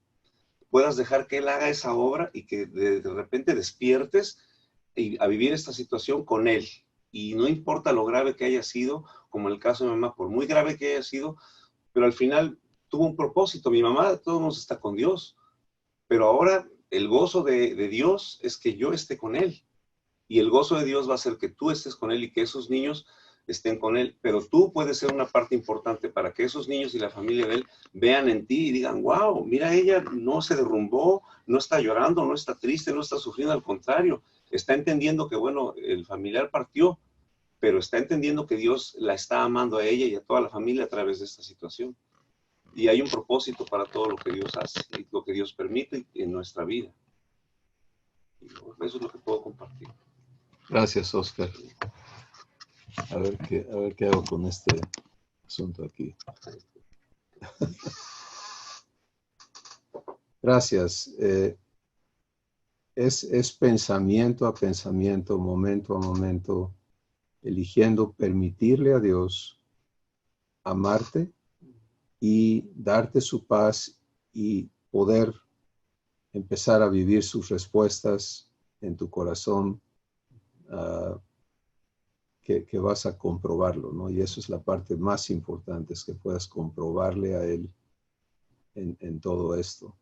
puedas dejar que Él haga esa obra y que de repente despiertes a vivir esta situación con Él. Y no importa lo grave que haya sido, como el caso de mi mamá, por muy grave que haya sido, pero al final tuvo un propósito. Mi mamá de todos modos está con Dios, pero ahora el gozo de Dios es que yo esté con Él. Y el gozo de Dios va a ser que tú estés con Él y que esos niños estén con Él. Pero tú puedes ser una parte importante para que esos niños y la familia de Él vean en ti y digan, wow, mira, ella no se derrumbó, no está llorando, no está triste, no está sufriendo, al contrario, está entendiendo que, bueno, el familiar partió, pero está entendiendo que Dios la está amando a ella y a toda la familia a través de esta situación. Y hay un propósito para todo lo que Dios hace y lo que Dios permite en nuestra vida. Y eso es lo que puedo compartir. Gracias, Oscar. A ver qué hago con este asunto aquí. Gracias. Es pensamiento a pensamiento, momento a momento, eligiendo permitirle a Dios amarte y darte su paz y poder empezar a vivir sus respuestas en tu corazón, que vas a comprobarlo, ¿no? Y eso es la parte más importante, es que puedas comprobarle a Él en todo esto.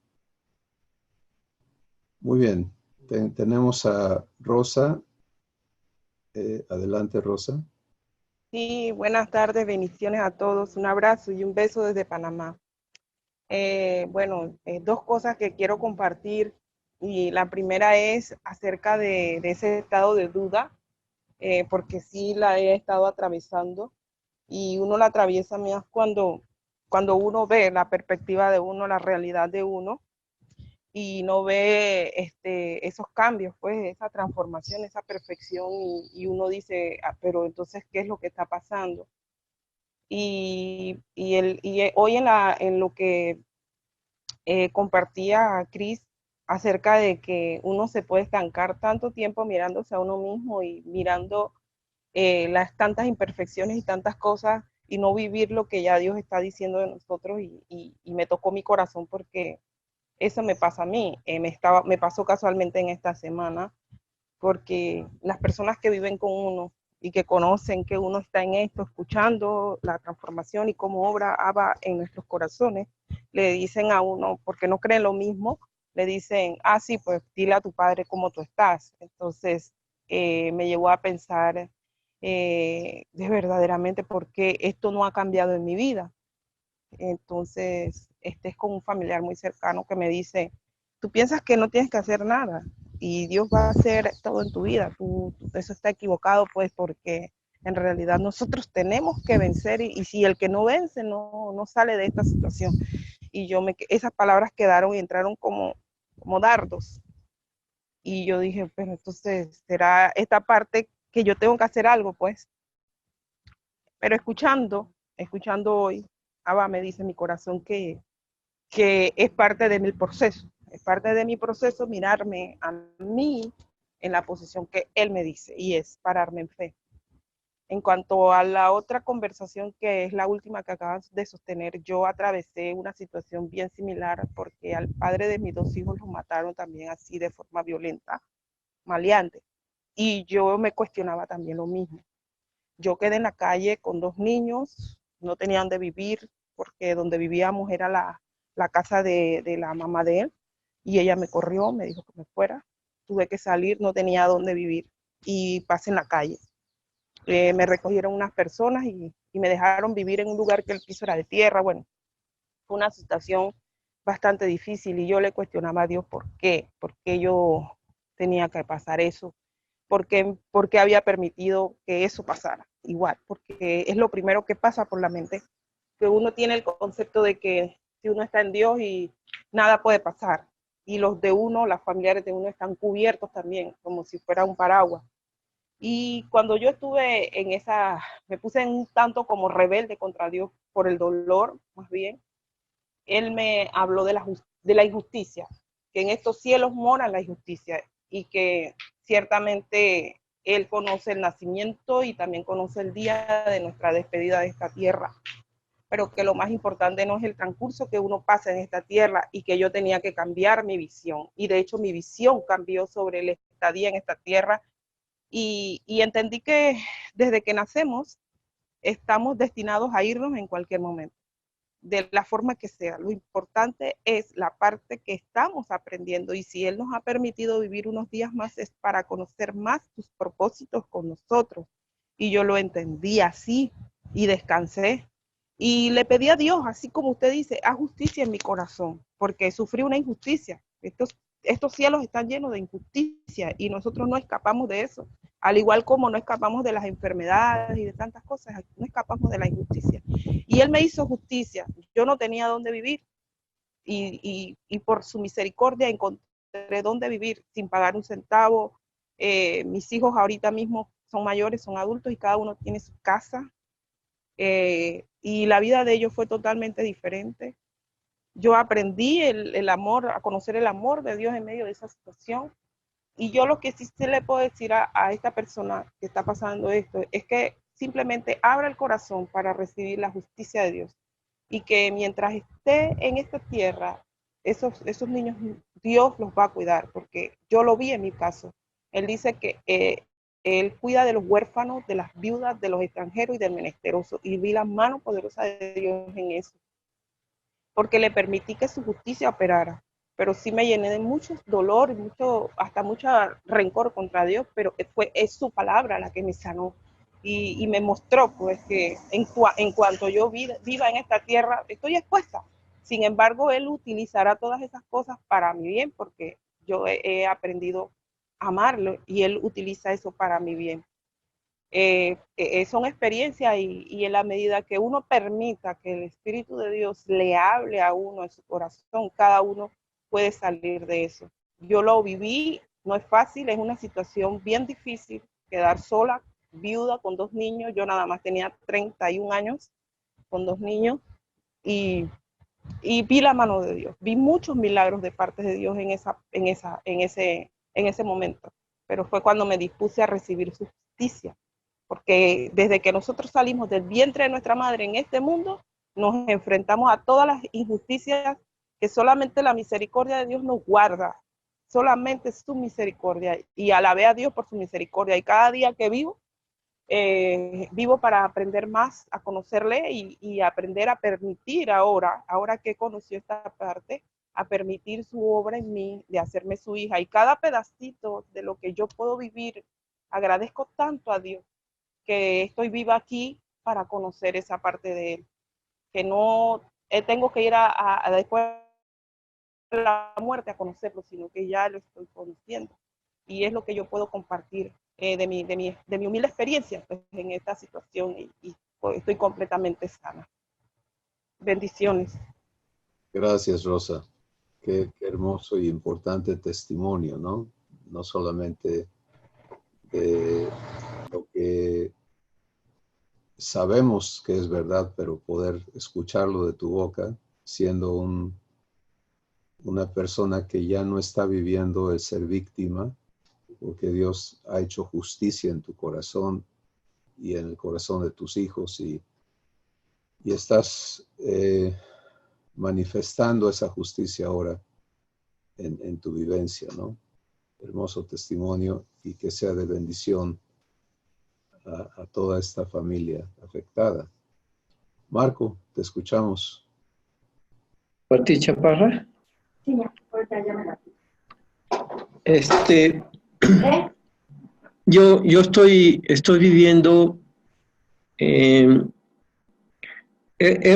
Muy bien, tenemos a Rosa. Adelante, Rosa. Sí, buenas tardes, bendiciones a todos, un abrazo y un beso desde Panamá. Dos cosas que quiero compartir, y la primera es acerca de ese estado de duda, porque sí la he estado atravesando, y uno la atraviesa más cuando uno ve la perspectiva de uno, la realidad de uno, y no ve esos cambios, pues esa transformación, esa perfección, y uno dice, pero entonces, ¿qué es lo que está pasando? Y hoy en lo que compartía Cris acerca de que uno se puede estancar tanto tiempo mirándose a uno mismo y mirando las tantas imperfecciones y tantas cosas y no vivir lo que ya Dios está diciendo de nosotros, y me tocó mi corazón porque eso me pasa a mí, me pasó casualmente en esta semana, porque las personas que viven con uno y que conocen que uno está en esto, escuchando la transformación y cómo obra Abba en nuestros corazones, le dicen a uno, porque no creen lo mismo, le dicen, sí, pues dile a tu padre cómo tú estás. Entonces me llevó a pensar de verdaderamente por qué esto no ha cambiado en mi vida. Entonces, es con un familiar muy cercano que me dice, tú piensas que no tienes que hacer nada y Dios va a hacer todo en tu vida. Eso está equivocado, pues, porque en realidad nosotros tenemos que vencer, y si el que no vence no sale de esta situación. Y esas palabras quedaron y entraron como dardos. Y yo dije, pero entonces será esta parte que yo tengo que hacer algo, pues. Pero escuchando hoy, Abba me dice en mi corazón que es parte de mi proceso. Es parte de mi proceso mirarme a mí en la posición que Él me dice, y es pararme en fe. En cuanto a la otra conversación, que es la última que acabas de sostener, yo atravesé una situación bien similar, porque al padre de mis 2 hijos lo mataron también así de forma violenta, maleante. Y yo me cuestionaba también lo mismo. Yo quedé en la calle con 2 niños, no tenía dónde vivir, porque donde vivíamos era la casa de la mamá de él, y ella me corrió, me dijo que me fuera. Tuve que salir, no tenía dónde vivir y pasé en la calle. Me recogieron unas personas y me dejaron vivir en un lugar que el piso era de tierra. Bueno, fue una situación bastante difícil, y yo le cuestionaba a Dios por qué yo tenía que pasar eso, por qué había permitido que eso pasara. Igual, porque es lo primero que pasa por la mente, que uno tiene el concepto de que si uno está en Dios y nada puede pasar, y los de uno, las familiares de uno, están cubiertos también, como si fuera un paraguas. Y cuando yo estuve me puse un tanto como rebelde contra Dios por el dolor, más bien, Él me habló de la injusticia, que en estos cielos mora la injusticia, y que ciertamente Él conoce el nacimiento y también conoce el día de nuestra despedida de esta tierra, pero que lo más importante no es el transcurso que uno pasa en esta tierra, y que yo tenía que cambiar mi visión. Y de hecho mi visión cambió sobre la estadía en esta tierra, y entendí que desde que nacemos estamos destinados a irnos en cualquier momento, de la forma que sea. Lo importante es la parte que estamos aprendiendo, y si Él nos ha permitido vivir unos días más es para conocer más sus propósitos con nosotros. Y yo lo entendí así y descansé. Y le pedí a Dios, así como usted dice, haz justicia en mi corazón, porque sufrí una injusticia. Estos cielos están llenos de injusticia y nosotros no escapamos de eso. Al igual como no escapamos de las enfermedades y de tantas cosas, no escapamos de la injusticia. Y Él me hizo justicia. Yo no tenía dónde vivir, y por su misericordia encontré dónde vivir sin pagar un centavo. Mis hijos ahorita mismo son mayores, son adultos, y cada uno tiene su casa. y la vida de ellos fue totalmente diferente. Yo aprendí el amor, a conocer el amor de Dios en medio de esa situación. Y yo lo que sí le puedo decir a esta persona que está pasando esto es que simplemente abra el corazón para recibir la justicia de Dios. Y que mientras esté en esta tierra, esos niños, Dios los va a cuidar, porque yo lo vi en mi caso. Él dice que Él cuida de los huérfanos, de las viudas, de los extranjeros y del menesteroso. Y vi la mano poderosa de Dios en eso, porque le permití que su justicia operara. Pero sí me llené de mucho dolor, hasta mucho rencor contra Dios, pero es su palabra la que me sanó y me mostró pues que en cuanto yo viva en esta tierra, estoy expuesta. Sin embargo, Él utilizará todas esas cosas para mi bien, porque yo he aprendido a amarlo y Él utiliza eso para mi bien. Son experiencias y en la medida que uno permita que el Espíritu de Dios le hable a uno en su corazón, cada uno puede salir de eso. Yo lo viví, no es fácil, es una situación bien difícil, quedar sola, viuda con 2 niños. Yo nada más tenía 31 años con 2 niños y vi la mano de Dios, vi muchos milagros de parte de Dios en ese momento, pero fue cuando me dispuse a recibir su justicia, porque desde que nosotros salimos del vientre de nuestra madre en este mundo, nos enfrentamos a todas las injusticias que solamente la misericordia de Dios nos guarda, solamente su misericordia, y alabé a Dios por su misericordia, y cada día que vivo, vivo para aprender más a conocerle y aprender a permitir ahora que conocí esta parte, a permitir su obra en mí, de hacerme su hija, y cada pedacito de lo que yo puedo vivir, agradezco tanto a Dios que estoy viva aquí para conocer esa parte de Él, que no tengo que ir después de la muerte a conocerlo, sino que ya lo estoy conociendo. Y es lo que yo puedo compartir de mi humilde experiencia pues, en esta situación y pues, estoy completamente sana. Bendiciones. Gracias, Rosa. Qué hermoso y importante testimonio, ¿no? No solamente de lo que sabemos que es verdad, pero poder escucharlo de tu boca, siendo una persona que ya no está viviendo el ser víctima, porque Dios ha hecho justicia en tu corazón y en el corazón de tus hijos y estás manifestando esa justicia ahora en tu vivencia, ¿no? Hermoso testimonio y que sea de bendición a toda esta familia afectada. Marco, te escuchamos. Pati Chaparra. Sí, ya, ahorita ya me la Yo estoy viviendo, he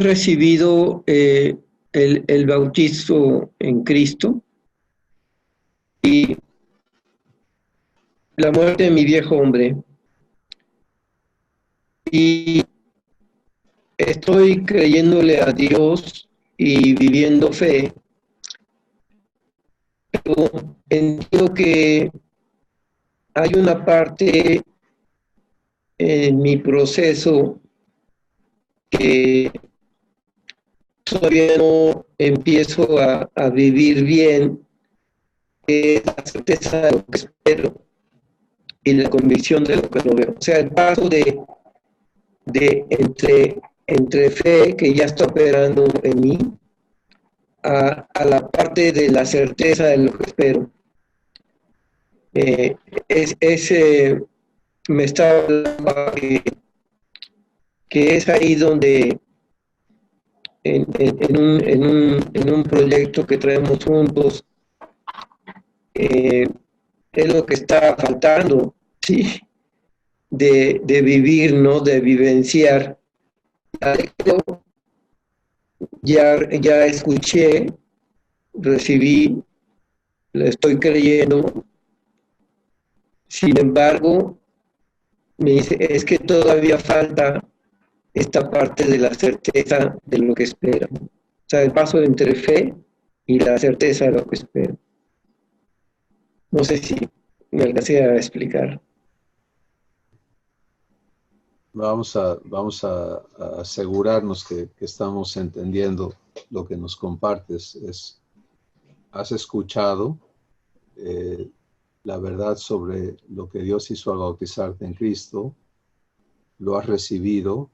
recibido el bautismo en Cristo y la muerte de mi viejo hombre. Y estoy creyéndole a Dios y viviendo fe, pero entiendo que hay una parte en mi proceso que todavía no empiezo a vivir bien, que es la certeza de lo que espero y la convicción de lo que no veo. O sea, el paso de entre fe que ya está operando en mí a la parte de la certeza de lo que espero. Me está hablando que es ahí donde en un proyecto que traemos juntos es lo que está faltando, ¿sí? De vivir, ¿no? De vivenciar. Ya escuché, recibí, le estoy creyendo. Sin embargo, me dice, es que todavía falta esta parte de la certeza de lo que espero. O sea, el paso entre fe y la certeza de lo que espero. No sé si me alcancé a explicar. Vamos a asegurarnos que estamos entendiendo lo que nos compartes. Has escuchado la verdad sobre lo que Dios hizo al bautizarte en Cristo, lo has recibido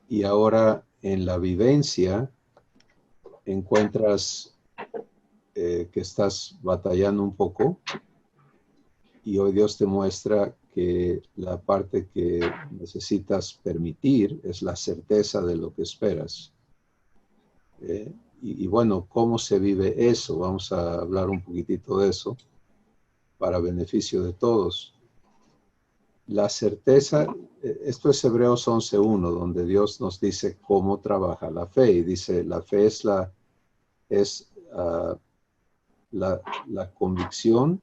y ahora en la vivencia encuentras que estás batallando un poco y hoy Dios te muestra que la parte que necesitas permitir es la certeza de lo que esperas. Y bueno, ¿cómo se vive eso? Vamos a hablar un poquitito de eso para beneficio de todos. La certeza, esto es Hebreos 11:1, donde Dios nos dice cómo trabaja la fe. Y dice, la fe es la convicción,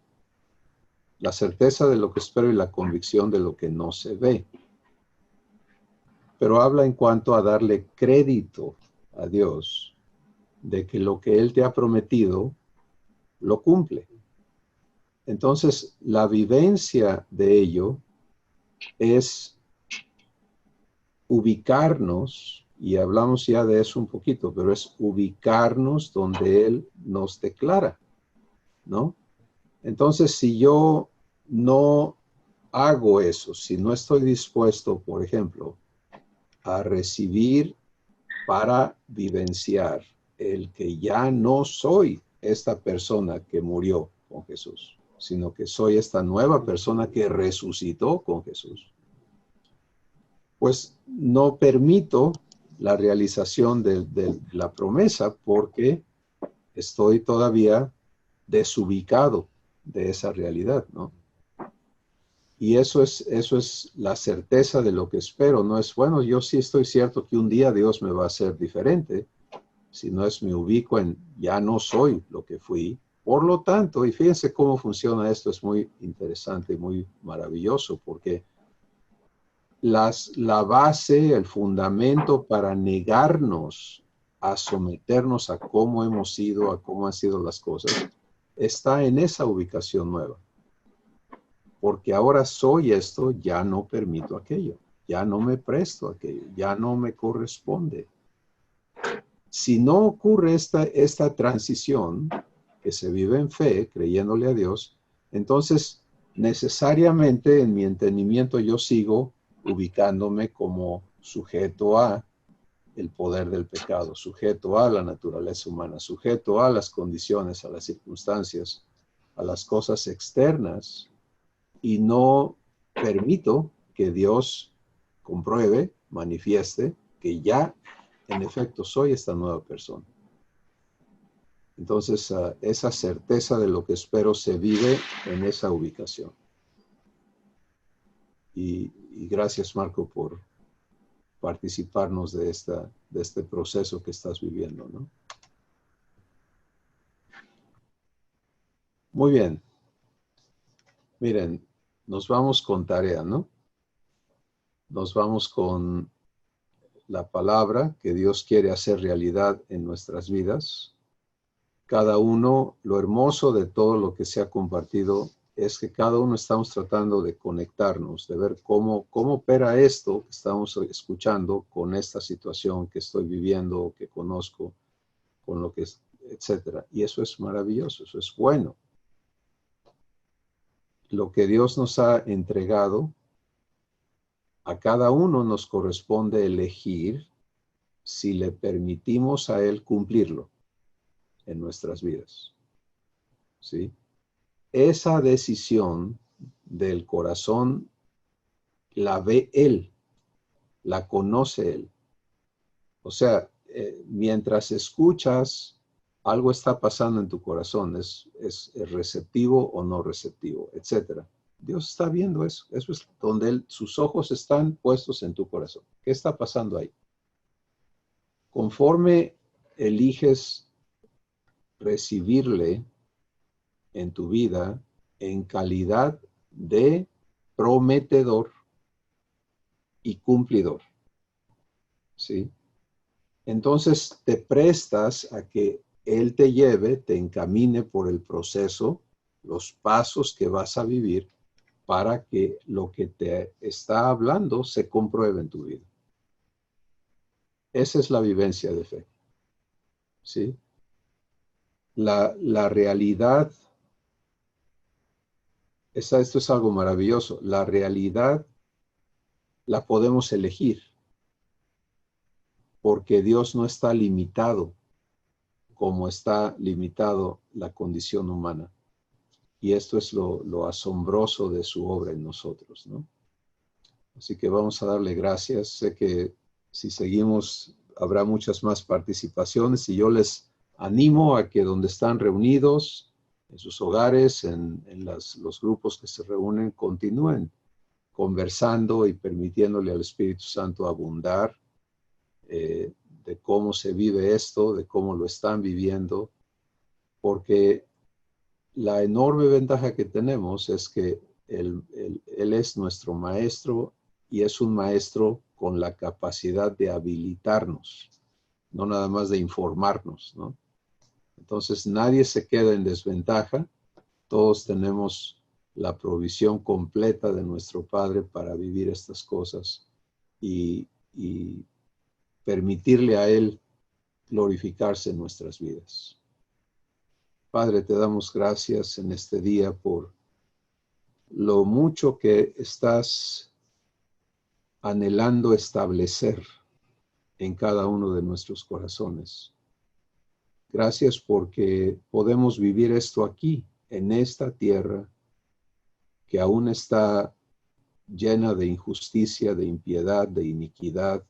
la certeza de lo que espero y la convicción de lo que no se ve. Pero habla en cuanto a darle crédito a Dios de que lo que Él te ha prometido lo cumple. Entonces, la vivencia de ello es ubicarnos, y hablamos ya de eso un poquito, pero es ubicarnos donde Él nos declara, ¿no? Entonces, si yo no hago eso, si no estoy dispuesto, por ejemplo, a recibir para vivenciar el que ya no soy esta persona que murió con Jesús, sino que soy esta nueva persona que resucitó con Jesús, pues no permito la realización de la promesa porque estoy todavía desubicado de esa realidad, ¿no? Y eso es la certeza de lo que espero. No es, bueno, yo sí estoy cierto que un día Dios me va a hacer diferente, sino es me ubico en ya no soy lo que fui. Por lo tanto, y fíjense cómo funciona esto, es muy interesante y muy maravilloso, porque la base, el fundamento para negarnos a someternos a cómo hemos sido, a cómo han sido las cosas, está en esa ubicación nueva. Porque ahora soy esto, ya no permito aquello, ya no me presto aquello, ya no me corresponde. Si no ocurre esta transición que se vive en fe, creyéndole a Dios, entonces necesariamente en mi entendimiento yo sigo ubicándome como sujeto a el poder del pecado, sujeto a la naturaleza humana, sujeto a las condiciones, a las circunstancias, a las cosas externas, y no permito que Dios compruebe, manifieste, que ya en efecto soy esta nueva persona. Entonces, esa certeza de lo que espero se vive en esa ubicación. Y gracias, Marco, por participarnos de este proceso que estás viviendo, ¿no? Muy bien. Miren, nos vamos con tarea, ¿no? Nos vamos con la palabra que Dios quiere hacer realidad en nuestras vidas. Cada uno, lo hermoso de todo lo que se ha compartido es que cada uno estamos tratando de conectarnos, de ver cómo opera esto que estamos escuchando con esta situación que estoy viviendo, que conozco, con lo que es, etcétera. Y eso es maravilloso, eso es bueno. Lo que Dios nos ha entregado, a cada uno nos corresponde elegir si le permitimos a Él cumplirlo en nuestras vidas. ¿Sí? Esa decisión del corazón la ve Él, la conoce Él. O sea, mientras escuchas, algo está pasando en tu corazón, es receptivo o no receptivo, etcétera. Dios está viendo eso. Eso es donde sus ojos están puestos en tu corazón. ¿Qué está pasando ahí? Conforme eliges recibirle en tu vida en calidad de prometedor y cumplidor, ¿sí? Entonces te prestas a que Él te lleve, te encamine por el proceso, los pasos que vas a vivir para que lo que te está hablando se compruebe en tu vida. Esa es la vivencia de fe. ¿Sí? La realidad, esto es algo maravilloso, la realidad la podemos elegir, porque Dios no está limitado como está limitado la condición humana. Y esto es lo asombroso de su obra en nosotros, ¿no? Así que vamos a darle gracias. Sé que si seguimos habrá muchas más participaciones y yo les animo a que donde están reunidos, en sus hogares, en los grupos que se reúnen, continúen conversando y permitiéndole al Espíritu Santo abundar de cómo se vive esto, de cómo lo están viviendo, porque la enorme ventaja que tenemos es que Él es nuestro maestro y es un maestro con la capacidad de habilitarnos, no nada más de informarnos, ¿no? Entonces nadie se queda en desventaja, todos tenemos la provisión completa de nuestro Padre para vivir estas cosas y permitirle a Él glorificarse en nuestras vidas. Padre, te damos gracias en este día por lo mucho que estás anhelando establecer en cada uno de nuestros corazones. Gracias porque podemos vivir esto aquí, en esta tierra, que aún está llena de injusticia, de impiedad, de iniquidad.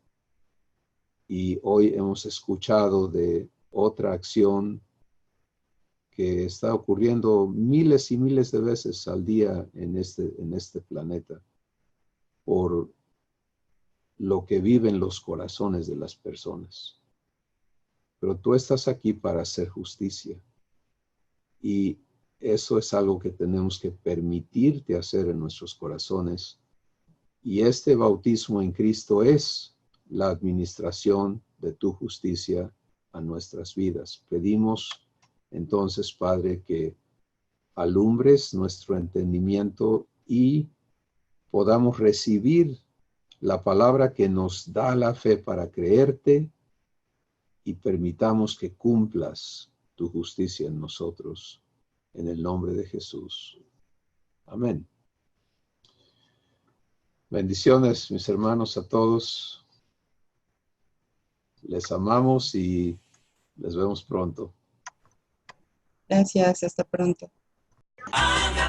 Y hoy hemos escuchado de otra acción que está ocurriendo miles y miles de veces al día en este planeta, por lo que viven los corazones de las personas. Pero tú estás aquí para hacer justicia. Y eso es algo que tenemos que permitirte hacer en nuestros corazones. Y este bautismo en Cristo es la administración de tu justicia a nuestras vidas. Pedimos entonces, Padre, que alumbres nuestro entendimiento y podamos recibir la palabra que nos da la fe para creerte y permitamos que cumplas tu justicia en nosotros, en el nombre de Jesús. Amén. Bendiciones, mis hermanos, a todos. Les amamos y les vemos pronto. Gracias, hasta pronto. Amén.